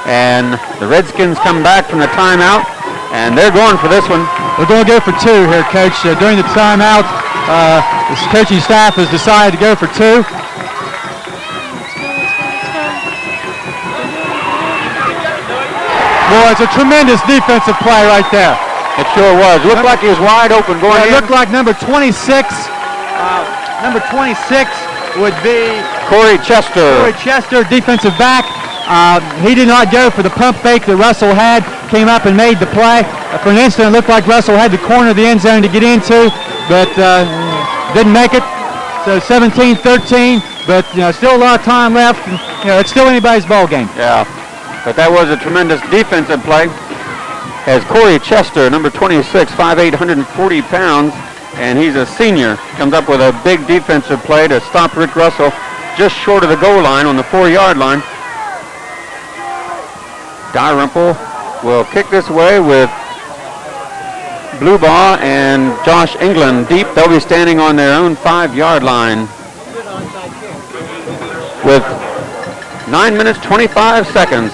And the Redskins come back from the timeout, and they're going for this one. They're going to go for two here, Coach. During the timeout, the coaching staff has decided to go for two. Boy, it's a tremendous defensive play right there. It sure was. Looked like he was wide open going in. It looked like number 26. Number 26 would be Corey Chester. Corey Chester, defensive back. He did not go for the pump fake that Russell had. Came up and made the play. For an instant, it looked like Russell had the corner of the end zone to get into, but didn't make it. So 17-13, but still a lot of time left. And, it's still anybody's ball game. Yeah, but that was a tremendous defensive play. As Corey Chester, number 26, 5'8", 140 pounds, and he's a senior, comes up with a big defensive play to stop Rick Russell just short of the goal line on the 4-yard line. Dalrymple will kick this away with Bluebaugh and Josh England deep. They'll be standing on their own 5-yard line with 9 minutes 25 seconds.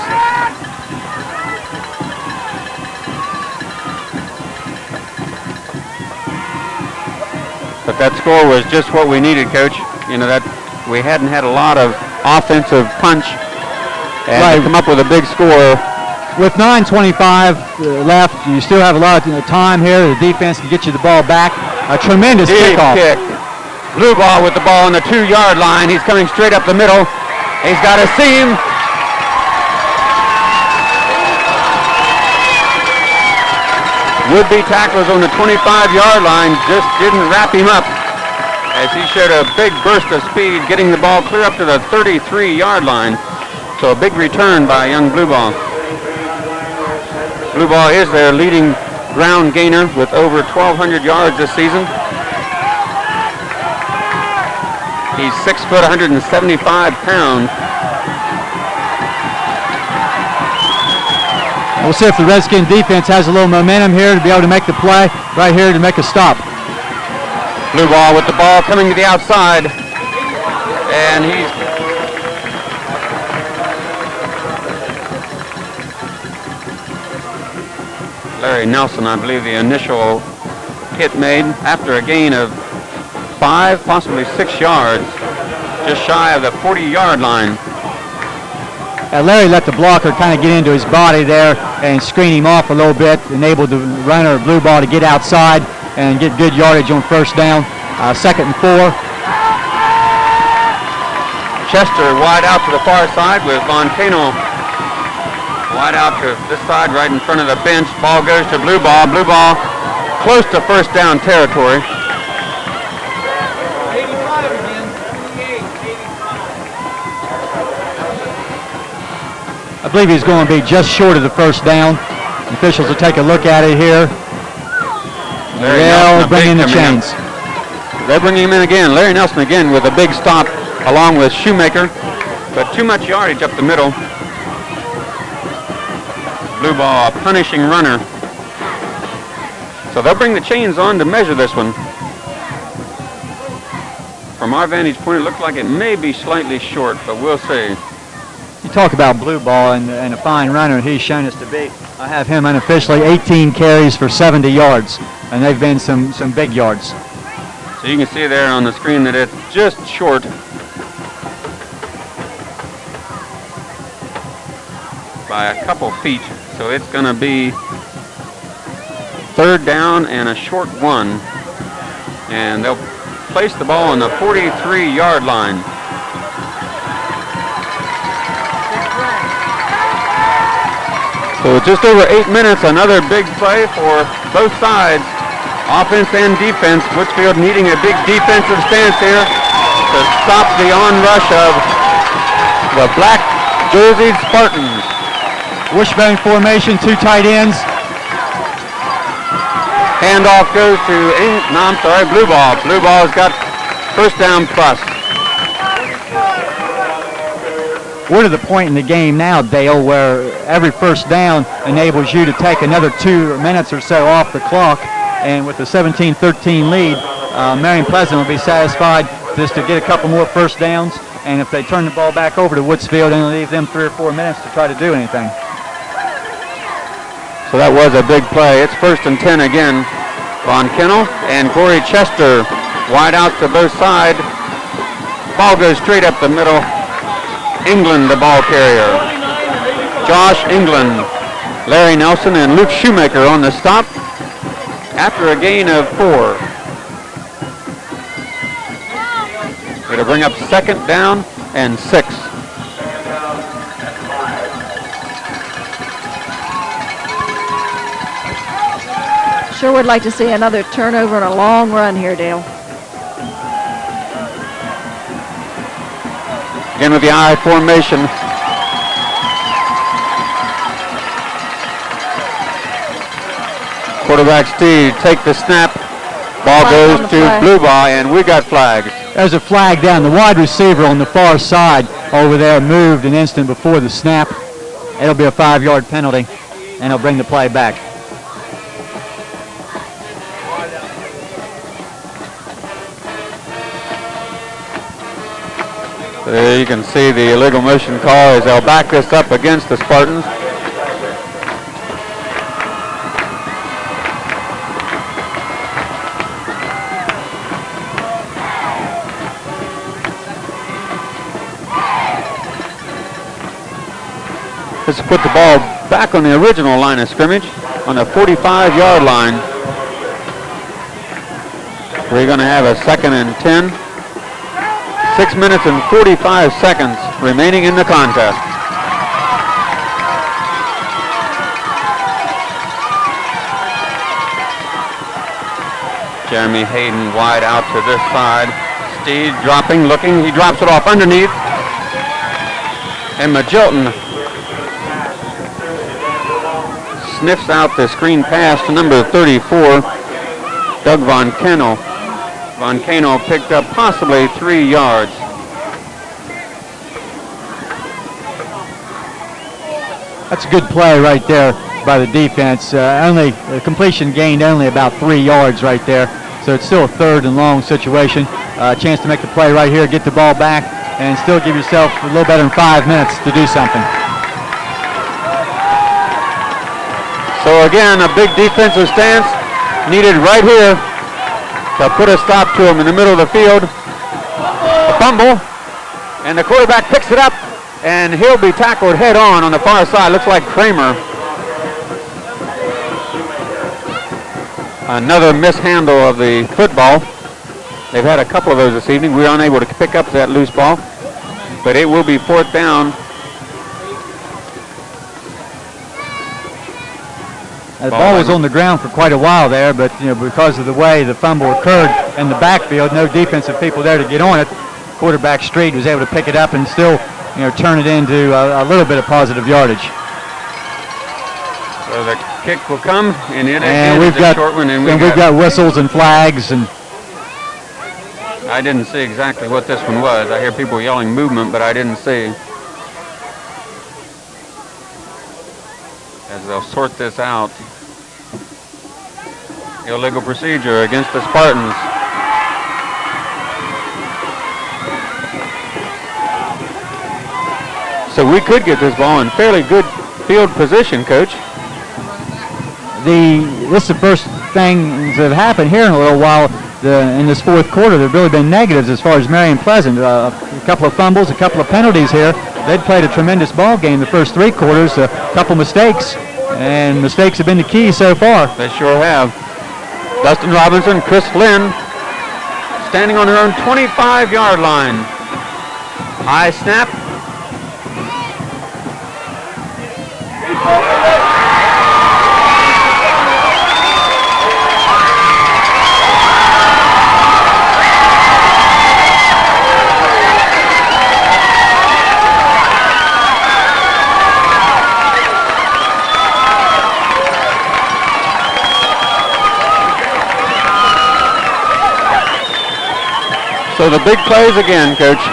But that score was just what we needed, Coach. That we hadn't had a lot of offensive punch, and to come up with a big score. With 9:25 left, you still have a lot of time here. The defense can get you the ball back. A tremendous kickoff. Kick. Bluebaugh with the ball on the 2-yard line. He's coming straight up the middle. He's got a seam. Would-be tacklers on the 25-yard line just didn't wrap him up as he showed a big burst of speed, getting the ball clear up to the 33-yard line. So a big return by young Bluebaugh. Bluebaugh is their leading ground gainer with over 1,200 yards this season. He's 6 foot, 175 pounds. We'll see if the Redskin defense has a little momentum here to be able to make the play right here to make a stop. Bluebaugh with the ball coming to the outside, and he's Larry Nelson, I believe the initial hit made after a gain of 5, possibly 6 yards, just shy of the 40-yard line. Larry let the blocker kind of get into his body there and screen him off a little bit, enabled the runner, blue ball, to get outside and get good yardage on first down. 2nd and 4. Chester wide out to the far side with Voncano wide out to this side right in front of the bench. Ball goes to blue ball. Blue ball close to first down territory. 85 again. 88, 85. I believe he's going to be just short of the first down. The officials will take a look at it here. They'll bring in the chains. They're bringing him in again. Larry Nelson again with a big stop along with Shoemaker, but too much yardage up the middle. Blue ball, a punishing runner. So they'll bring the chains on to measure this one. From our vantage point, it looks like it may be slightly short, but we'll see. You talk about blue ball and a fine runner he's shown us to be. I have him unofficially 18 carries for 70 yards, and they've been some big yards. So you can see there on the screen that it's just short. By a couple feet. So it's going to be 3rd down and a short one. And they'll place the ball on the 43-yard line. So just over 8 minutes, another big play for both sides, offense and defense. Woodsfield needing a big defensive stance here to stop the onrush of the black jerseyed Spartans. Wishbone formation, 2 tight ends. Handoff goes to, blue ball. Blue ball's got first down plus. We're to the point in the game now, Dale, where every first down enables you to take another 2 minutes or so off the clock. And with the 17-13 lead, Marion Pleasant will be satisfied just to get a couple more first downs. And if they turn the ball back over to Woodsfield, it'll leave them 3 or 4 minutes to try to do anything. So that was a big play. It's 1st and 10 again. Von Kennel and Corey Chester wide out to both sides. Ball goes straight up the middle. England, the ball carrier. Josh England, Larry Nelson, and Luke Shoemaker on the stop after a gain of 4. It'll bring up 2nd down and 6. Sure would like to see another turnover and a long run here, Dale. Again with the I formation. Quarterback Steve take the snap. Ball goes to blue ball, and we got flags. There's a flag down. The wide receiver on the far side over there moved an instant before the snap. It'll be a 5-yard penalty, and it'll bring the play back. There you can see the illegal motion call as they'll back this up against the Spartans. This will put the ball back on the original line of scrimmage on the 45-yard line. We're going to have a 2nd and 10. 6 minutes and 45 seconds remaining in the contest. Jeremy Hayden wide out to this side. Steed dropping, looking. He drops it off underneath. And Magilton sniffs out the screen pass to number 34, Doug Von Kennel. Von Kano picked up possibly 3 yards. That's a good play right there by the defense. Only completion gained only about 3 yards right there. So it's still a 3rd and long situation. A chance to make the play right here, get the ball back, and still give yourself a little better than 5 minutes to do something. So again, a big defensive stance. needed right here to put a stop to him in the middle of the field. A fumble, and the quarterback picks it up, and he'll be tackled head on the far side. Looks like Kramer. Another mishandle of the football. They've had a couple of those this evening. We were unable to pick up that loose ball, but it will be 4th down. The ball was on the ground for quite a while there, but because of the way the fumble occurred in the backfield, no defensive people there to get on it. Quarterback Street was able to pick it up and still, turn it into a little bit of positive yardage. So the kick will come, and we've got short one, and we've got whistles and flags, and I didn't see exactly what this one was. I hear people yelling movement, but I didn't see. As they'll sort this out. Illegal procedure against the Spartans. So we could get this ball in fairly good field position, Coach. This is the first thing that have happened here in a little while. In this 4th quarter, there have really been negatives as far as Marion Pleasant. A couple of fumbles, a couple of penalties here. They'd played a tremendous ball game the first 3 quarters, a couple mistakes, and mistakes have been the key so far. They sure have. Dustin Robinson, Chris Lynn, standing on their own 25-yard line. High snap. So the big plays again, Coach.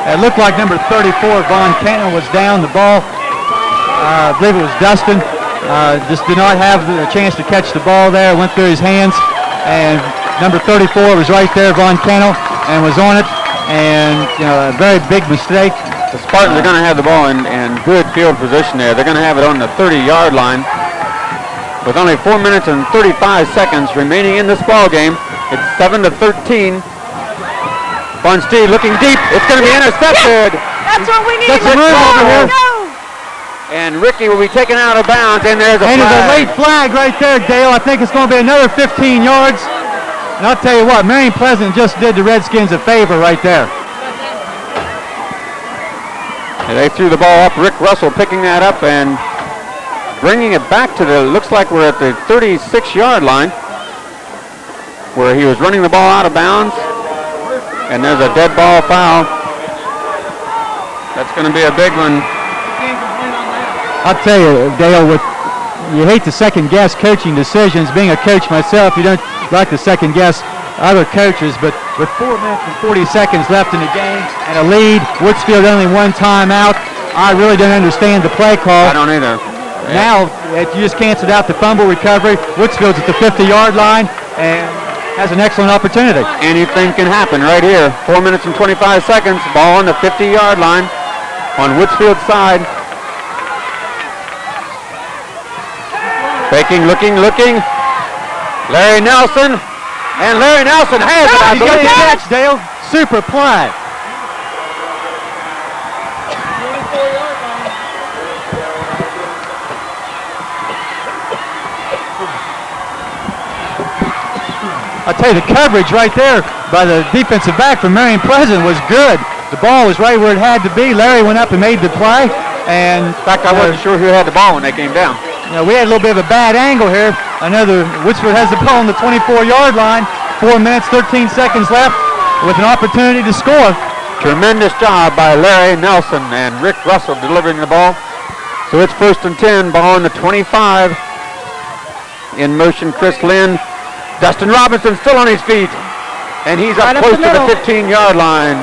It looked like number 34, Von Cannon, was down. The ball, I believe it was Dustin, just did not have the chance to catch the ball there. It went through his hands, and number 34 was right there, Von Cannon, and was on it, and a very big mistake. The Spartans are going to have the ball in good field position there. They're going to have it on the 30-yard line. With only 4 minutes and 35 seconds remaining in this ball game, it's 7-13. Von Stee looking deep. It's going to be intercepted. That's what we need. That's the room over here. And Ricky will be taken out of bounds, and there's a flag. And there's a late flag right there, Dale. I think it's going to be another 15 yards. And I'll tell you what, Marion Pleasant just did the Redskins a favor right there. And they threw the ball up. Rick Russell picking that up and bringing it back to looks like we're at the 36-yard line, where he was running the ball out of bounds. And there's a dead ball foul. That's going to be a big one. I'll tell you, Dale, you hate to second-guess coaching decisions. Being a coach myself, you don't like to second-guess other coaches, but with 4 minutes and 40 seconds left in the game and a lead, Woodsfield only 1 timeout, I really don't understand the play call. I don't either. Now, you just canceled out the fumble recovery. Woodsfield's at the 50-yard line, and has an excellent opportunity. Anything can happen right here. 4 minutes and 25 seconds. Ball on the 50-yard line on Woodsfield's side. Faking, looking. Larry Nelson. And Larry Nelson has it, I He's got believe. the catch, Dale. Super play. I'll tell you, the coverage right there by the defensive back from Marion Pleasant was good. The ball was right where it had to be. Larry went up and made the play. And in fact, I wasn't sure who had the ball when they came down. We had a little bit of a bad angle here. Another Woodsfield has the ball on the 24-yard line. 4 minutes, 13 seconds left with an opportunity to score. Tremendous job by Larry Nelson and Rick Russell delivering the ball. So it's 1st and 10, ball on the 25. In motion, Chris Lynn. Dustin Robinson still on his feet. And he's up close to the 15-yard line.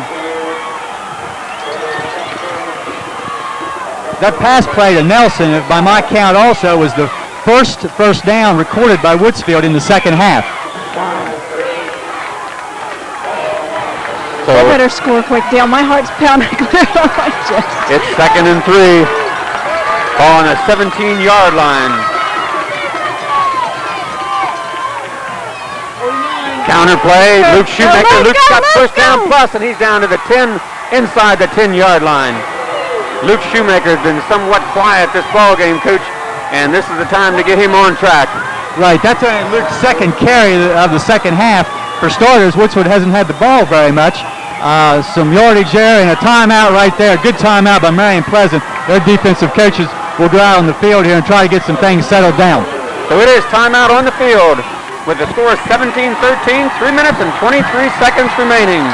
That pass play to Nelson, by my count also, was the first down recorded by Woodsfield in the second half. So They better score quick, Dale. My heart's pounding clear on my chest. it's 2nd and 3. Ball on the 17-yard line. Counter play, Luke Shoemaker. Luke's got pushed down plus, and he's down to the 10, inside the 10-yard line. Luke Shoemaker has been somewhat quiet this ball game, Coach, and this is the time to get him on track. Right, that's Luke's second carry of the second half. For starters, Woodsfield hasn't had the ball very much. Some yardage there and a timeout right there. Good timeout by Marion Pleasant. Their defensive coaches will go out on the field here and try to get some things settled down. So it is timeout on the field with the score 17-13, 3 minutes and 23 seconds remaining.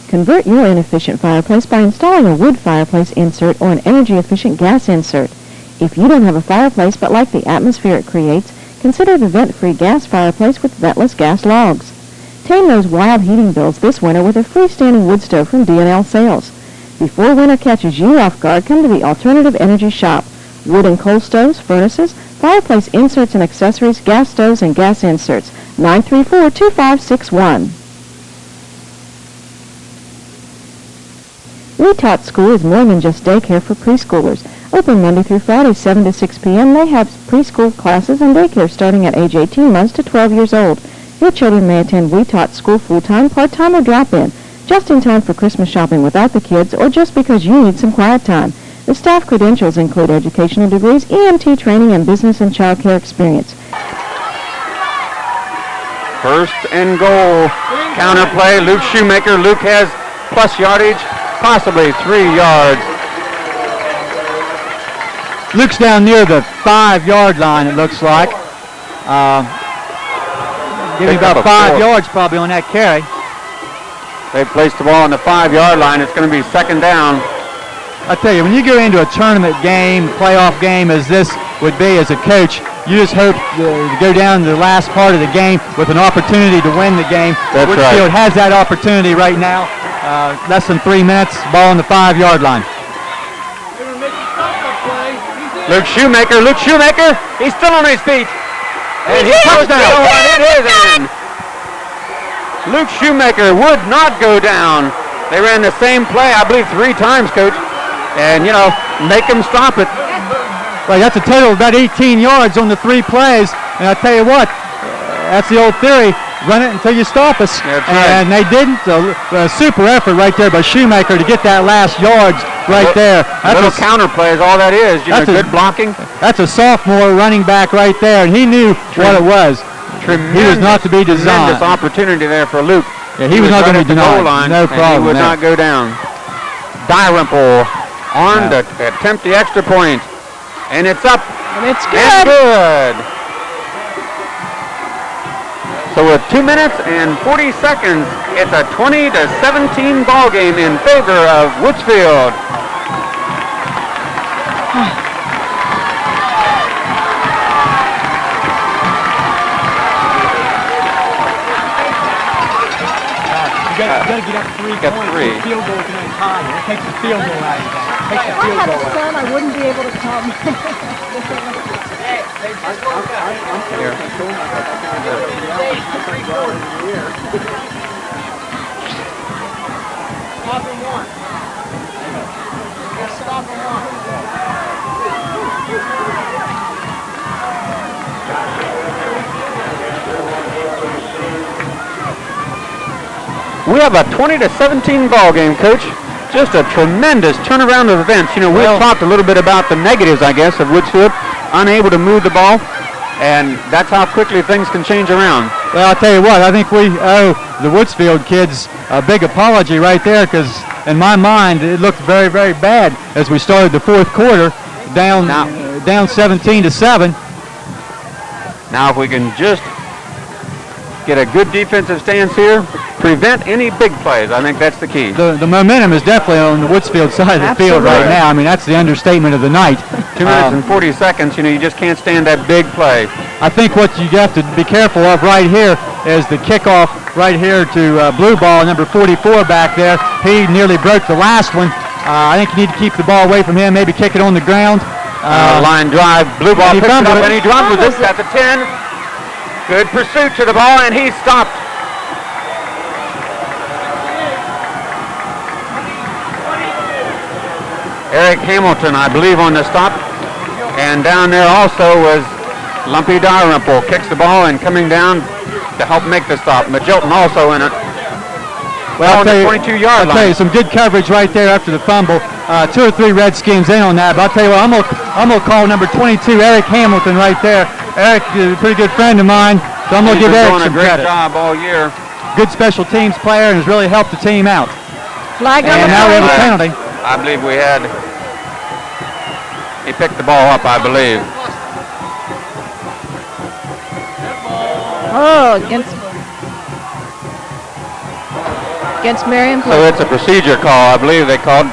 Convert your inefficient fireplace by installing a wood fireplace insert or an energy-efficient gas insert. If you don't have a fireplace but like the atmosphere it creates, consider the vent-free gas fireplace with ventless gas logs. Tame those wild heating bills this winter with a freestanding wood stove from D&L Sales. Before winter catches you off guard, come to the Alternative Energy Shop. Wood and coal stoves, furnaces, fireplace inserts and accessories, gas stoves, and gas inserts. 934-2561. We Taught School is more than just daycare for preschoolers. Open Monday through Friday, 7 to 6 p.m. They have preschool classes and daycare starting at age 18 months to 12 years old. Your children may attend We Taught School full-time, part-time, or drop-in, just in time for Christmas shopping without the kids, or just because you need some quiet time. The staff credentials include educational degrees, EMT training, and business and child care experience. First and goal. Counter play. Luke Shoemaker. Luke has plus yardage, possibly 3 yards. Luke's down near the 5-yard line, it looks like. Give me about 5 yards probably on that carry. They placed the ball on the 5-yard line. It's going to be second down. I tell you, when you go into a tournament game, playoff game as this would be as a coach, you just hope to go down to the last part of the game with an opportunity to win the game. That's Woodsfield right. has that opportunity right now. Less than 3 minutes, ball on the 5-yard line. Luke Shoemaker. Luke Shoemaker. He's still on his feet. And he goes down. It is in. Luke Shoemaker would not go down. They ran the same play, I believe, 3 times, Coach. And, make them stop it. Well, that's a total of about 18 yards on the 3 plays. And I tell you what, that's the old theory. Run it until you stop us. That's right. And they didn't. A super effort right there by Shoemaker to get that last yards right there. That's a little counter play is all that is. Good blocking. That's a sophomore running back right there, and he knew what it was. He was not to be designed. Tremendous opportunity there for Luke. Yeah, he was not going to be denied. No problem. He would not go down. Dalrymple on to attempt the extra point. And it's up. And it's good. And good. So with 2 minutes and 40 seconds, it's a 20-17 ball game in favor of Woodsfield. You got to get up 3 Got points. 3. The field goal tonight high. It takes the field goal out of that. Takes the If I field had goal a out. son, I wouldn't be able to come. We have a 20-17 ball game, Coach. Just a tremendous turnaround of events. We've talked a little bit about the negatives, I guess, of Woodsfield, unable to move the ball, and that's how quickly things can change around. Well, I'll tell you what, I think we owe the Woodsfield kids a big apology right there, because in my mind, it looked very, very bad as we started the 4th quarter, down 17-7. Now, if we can just get a good defensive stance here, prevent any big plays. I think that's the key. The momentum is definitely on the Woodsfield side of the field right now. I mean, that's the understatement of the night. 2 minutes and 40 seconds, you just can't stand that big play. I think what you have to be careful of right here is the kickoff right here to blue ball, number 44 back there. He nearly broke the last one. I think you need to keep the ball away from him, maybe kick it on the ground. Line drive, blue ball picks it up, and he drops it at the 10. Good pursuit to the ball, and he's stopped. Eric Hamilton, I believe, on the stop. And down there also was Lumpy Dalrymple kicks the ball and coming down to help make the stop. Magilton also in it. Well, on the 22-yard line. I'll tell you, some good coverage right there after the fumble. 2 or 3 Redskins in on that. But I'll tell you what, I'm gonna call number 22, Eric Hamilton, right there. Eric is a pretty good friend of mine, so I'm gonna give Eric some credit. He's doing a great job all year. Good special teams player and has really helped the team out. Flag on And the now we have a play. penalty. I believe we had. He picked the ball up, I believe. Oh, against Marion. So it's a procedure call, I believe they called.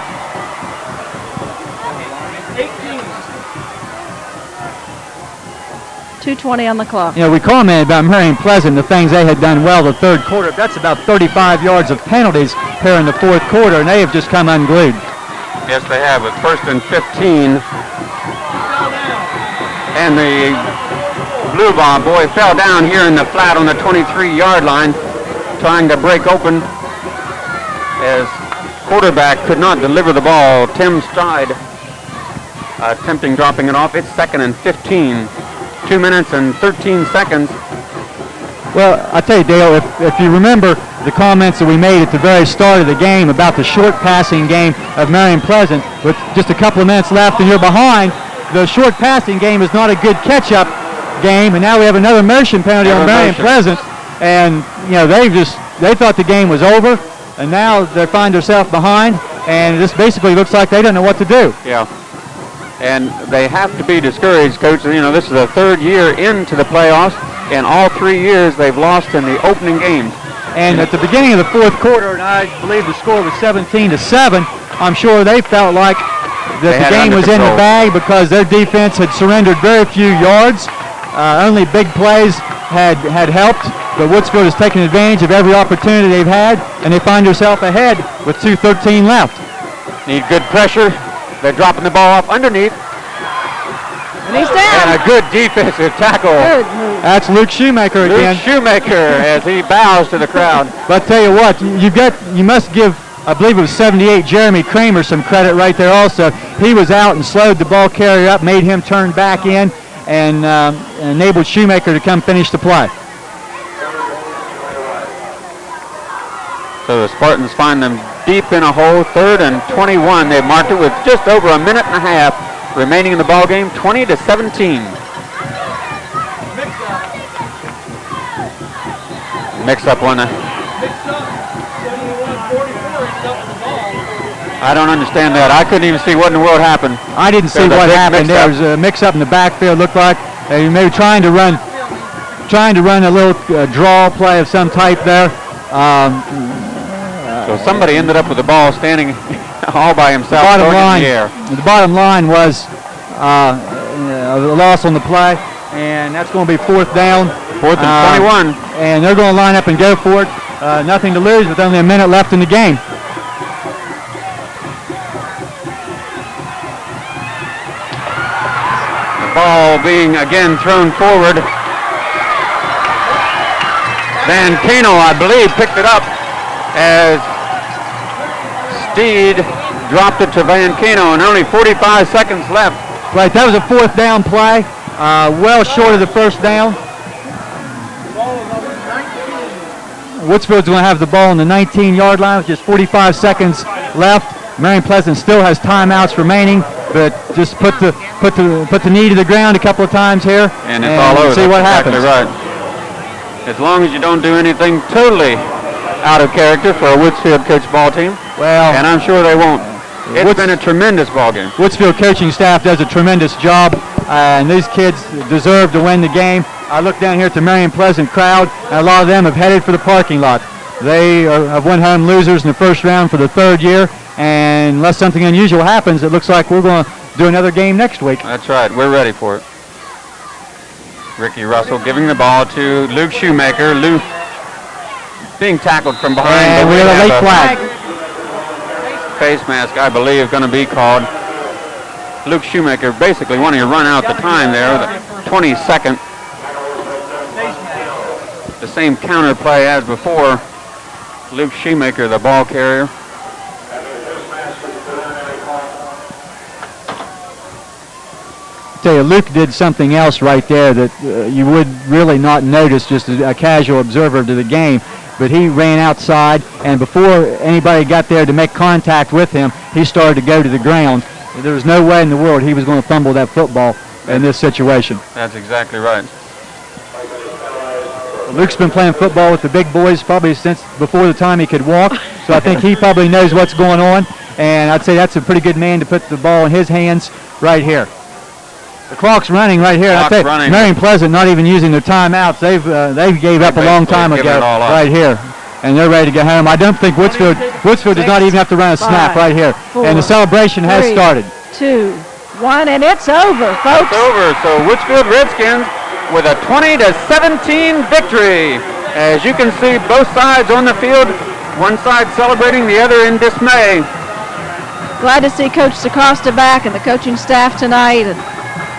2:20 on the clock. You know, we commented about Marion Pleasant, the things they had done well the third quarter. That's about 35 yards of penalties here in the fourth quarter, and they have just come unglued. Yes, they have, with 1st and 15. And the blue ball boy fell down here in the flat on the 23-yard line, trying to break open as quarterback could not deliver the ball. Tim Stride attempting dropping it off. It's 2nd and 15. 2 minutes and 13 seconds. Well, I tell you, Dale, if you remember the comments that we made at the very start of the game about the short passing game of Marion Pleasant, with just a couple of minutes left and you're behind, the short passing game is not a good catch-up game, and now we have another motion penalty on Marion Pleasant, and you know they thought the game was over, and now they find themselves behind, and this basically looks like they don't know what to do. Yeah. And they have to be discouraged, Coach. You know, this is the 3rd year into the playoffs. In all 3 years, they've lost in the opening games. And at the beginning of the fourth quarter, and I believe the score was 17-7, I'm sure they felt like that the game was in the bag because their defense had surrendered very few yards. Only big plays had helped, but Woodsfield has taken advantage of every opportunity they've had, and they find themselves ahead with 2:13 left. Need good pressure. They're dropping the ball off underneath. And he's down. And a good defensive tackle. Good move. That's Luke Shoemaker again. Luke Shoemaker as he bows to the crowd. But I tell you what, you must give, I believe it was 78, Jeremy Kramer, some credit right there also. He was out and slowed the ball carrier up, made him turn back in, and enabled Shoemaker to come finish the play. So the Spartans find them deep in a hole, 3rd and 21. They've marked it with just over a minute and a half remaining in the ball game, 20-17. Mix-up on the. I don't understand that. I couldn't even see what in the world happened. I didn't see what happened. There was a mix-up in the backfield. Looked like they may be trying to run a little draw play of some type there. So somebody ended up with the ball standing all by himself. The bottom line was a loss on the play, and that's going to be 4th down. 4th and 21. And they're going to line up and go for it. Nothing to lose with only a minute left in the game. The ball being again thrown forward. Van Cano, I believe, picked it up as Steed dropped it to Van Cano, and only 45 seconds left. Right, that was a 4th down play, well short of the 1st down. Woodsfield's going to have the ball on the 19-yard line with just 45 seconds left. Marion Pleasant still has timeouts remaining, but just put the knee to the ground a couple of times here, and it's all over. See what happens. Exactly right. As long as you don't do anything totally out of character for a Woodsfield coach ball team. Well, and I'm sure they won't. It's been a tremendous ball game. Woodsfield coaching staff does a tremendous job, and these kids deserve to win the game. I look down here at the Marion Pleasant crowd, and a lot of them have headed for the parking lot. They have went home losers in the 1st round for the 3rd year, and unless something unusual happens, it looks like we're going to do another game next week. That's right. We're ready for it. Ricky Russell giving the ball to Luke Shoemaker. Luke being tackled from behind. And we have a late flag. Face mask, I believe, going to be called. Luke Shoemaker basically wanting to run out the time there, the 22nd. The same counter play as before. Luke Shoemaker, the ball carrier. tell you, Luke did something else right there that you would really not notice just as a casual observer to the game. But he ran outside, and before anybody got there to make contact with him, he started to go to the ground. There was no way in the world he was going to fumble that football in this situation. That's exactly right. Luke's been playing football with the big boys probably since before the time he could walk, so I think he probably knows what's going on, and I'd say that's a pretty good man to put the ball in his hands right here. The clock's running right here. Clock's running. Marion Pleasant not even using their timeouts. They gave up a long time ago right here, and they're ready to go home. I don't think Woodsfield does not even have to run a snap right here, and the celebration has started. 2, 1, and it's over, folks. It's over. So Woodsfield Redskins with a 20-17 victory. As you can see, both sides on the field, one side celebrating, the other in dismay. Glad to see Coach Sacosta back and the coaching staff tonight. And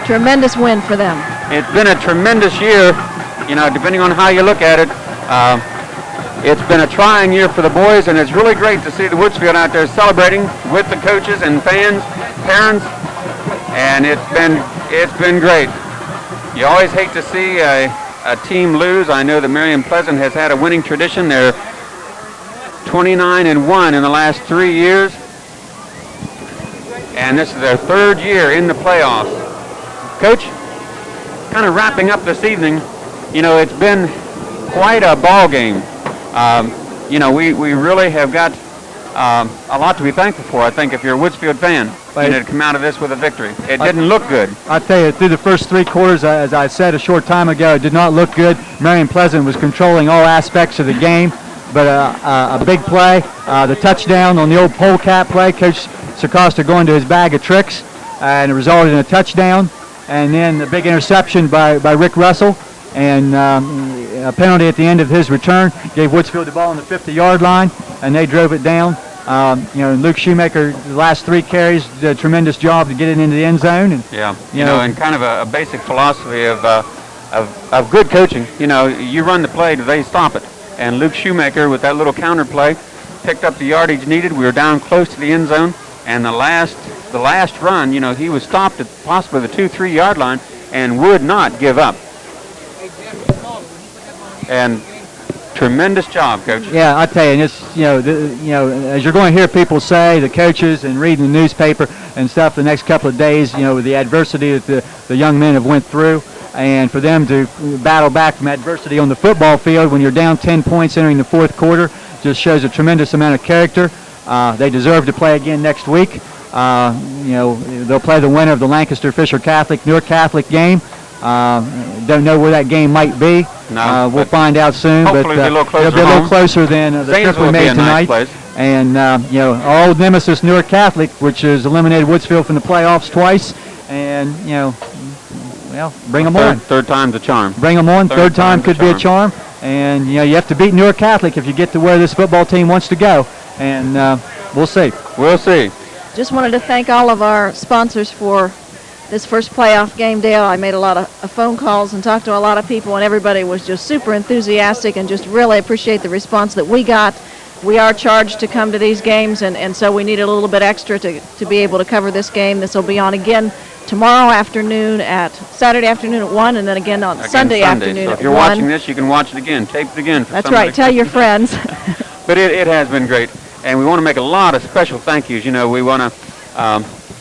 tremendous win for them. It's been a tremendous year, depending on how you look at it. It's been a trying year for the boys, and it's really great to see the Woodsfield out there celebrating with the coaches and fans, parents, and it's been great. You always hate to see a team lose. I know that Marion Pleasant has had a winning tradition. They're 29-1 in the last 3 years, and this is their 3rd year in the playoffs. Coach, kind of wrapping up this evening, it's been quite a ball game. We really have got a lot to be thankful for, I think, if you're a Woodsfield fan, to come out of this with a victory. It didn't look good. I tell you, through the first 3 quarters, as I said a short time ago, it did not look good. Marion Pleasant was controlling all aspects of the game, but a big play, the touchdown on the old polecat play, Coach Sacosta going to his bag of tricks, and it resulted in a touchdown. And then the big interception by Rick Russell, and a penalty at the end of his return gave Woodsfield the ball on the 50-yard line, and they drove it down. Luke Shoemaker, the last 3 carries, did a tremendous job to get it into the end zone. And, and kind of a basic philosophy of good coaching. You run the play, they stop it. And Luke Shoemaker, with that little counter play, picked up the yardage needed. We were down close to the end zone, and the last run, he was stopped at possibly the 2-3 yard line and would not give up. And tremendous job, Coach. Yeah, I tell you, and it's as you're going to hear people say, the coaches, and reading the newspaper and stuff the next couple of days, with the adversity that the young men have went through, and for them to battle back from adversity on the football field when you're down 10 points entering the 4th quarter, just shows a tremendous amount of character. They deserve to play again next week. They'll play the winner of the Lancaster-Fisher Catholic-Newark Catholic game. Don't know where that game might be. No, we'll find out soon. Hopefully but it'll be a little closer than the trip we made tonight. Nice, and our old nemesis Newark Catholic, which has eliminated Woodsfield from the playoffs twice, and bring them on. Third time's a charm. Bring them on. Third time could be a charm. And you have to beat Newark Catholic if you get to where this football team wants to go. And we'll see. We'll see. Just wanted to thank all of our sponsors for this first playoff game, Dale. I made a lot of phone calls and talked to a lot of people, and everybody was just super enthusiastic and just really appreciate the response that we got. We are charged to come to these games, and so we need a little bit extra to be able to cover this game. This will be on again tomorrow afternoon Saturday afternoon at 1, and then again on Sunday afternoon so at 1. if you're watching this, you can watch it again, taped again. That's right. Tell your friends. But it has been great, and we want to make a lot of special thank yous. We want to,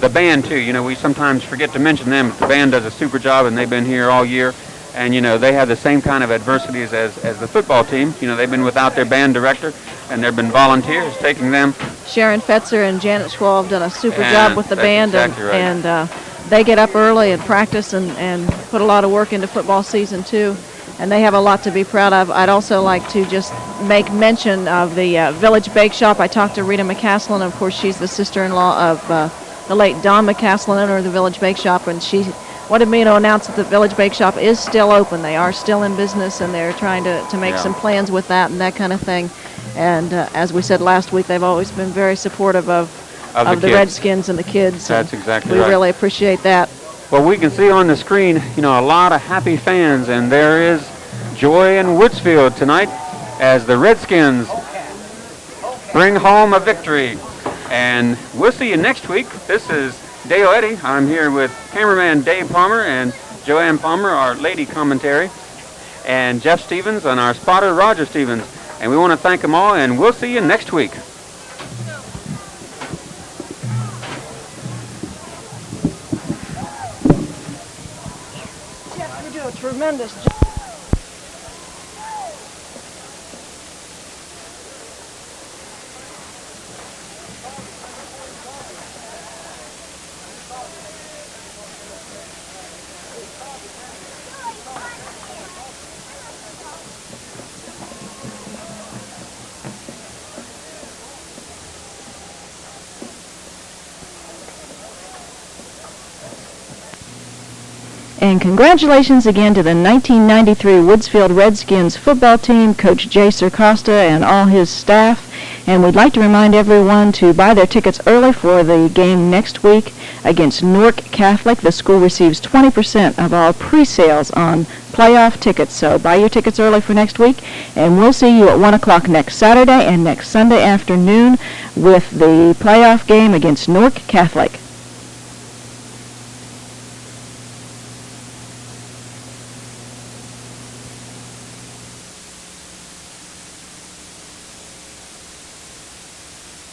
the band too. We sometimes forget to mention them, but the band does a super job, and they've been here all year. And, they have the same kind of adversities as the football team. They've been without their band director, and there have been volunteers taking them. Sharon Fetzer and Janet Schwab have done a super job with the band. Exactly right. And they get up early and practice and put a lot of work into football season, too. And they have a lot to be proud of. I'd also like to just make mention of the Village Bake Shop. I talked to Rita McCaslin. Of course, she's the sister-in-law of the late Don McCaslin, owner of the Village Bake Shop, and she wanted me to announce that the Village Bake Shop is still open. They are still in business, and they're trying to make some plans with that and that kind of thing. And as we said last week, they've always been very supportive of the Redskins and the kids. That's exactly right. We really appreciate that. Well, we can see on the screen, a lot of happy fans, and there is joy in Woodsfield tonight as the Redskins bring home a victory. And we'll see you next week. This is Dale Eddy. I'm here with cameraman Dave Palmer and Joanne Palmer, our lady commentary, and Jeff Stevens and our spotter Roger Stevens. And we want to thank them all, and we'll see you next week. Jeff, you do a tremendous job. And congratulations again to the 1993 Woodsfield Redskins football team, Coach Jay Circosta and all his staff. And we'd like to remind everyone to buy their tickets early for the game next week against Newark Catholic. The school receives 20% of all pre-sales on playoff tickets. So buy your tickets early for next week. And we'll see you at 1 o'clock next Saturday and next Sunday afternoon with the playoff game against Newark Catholic.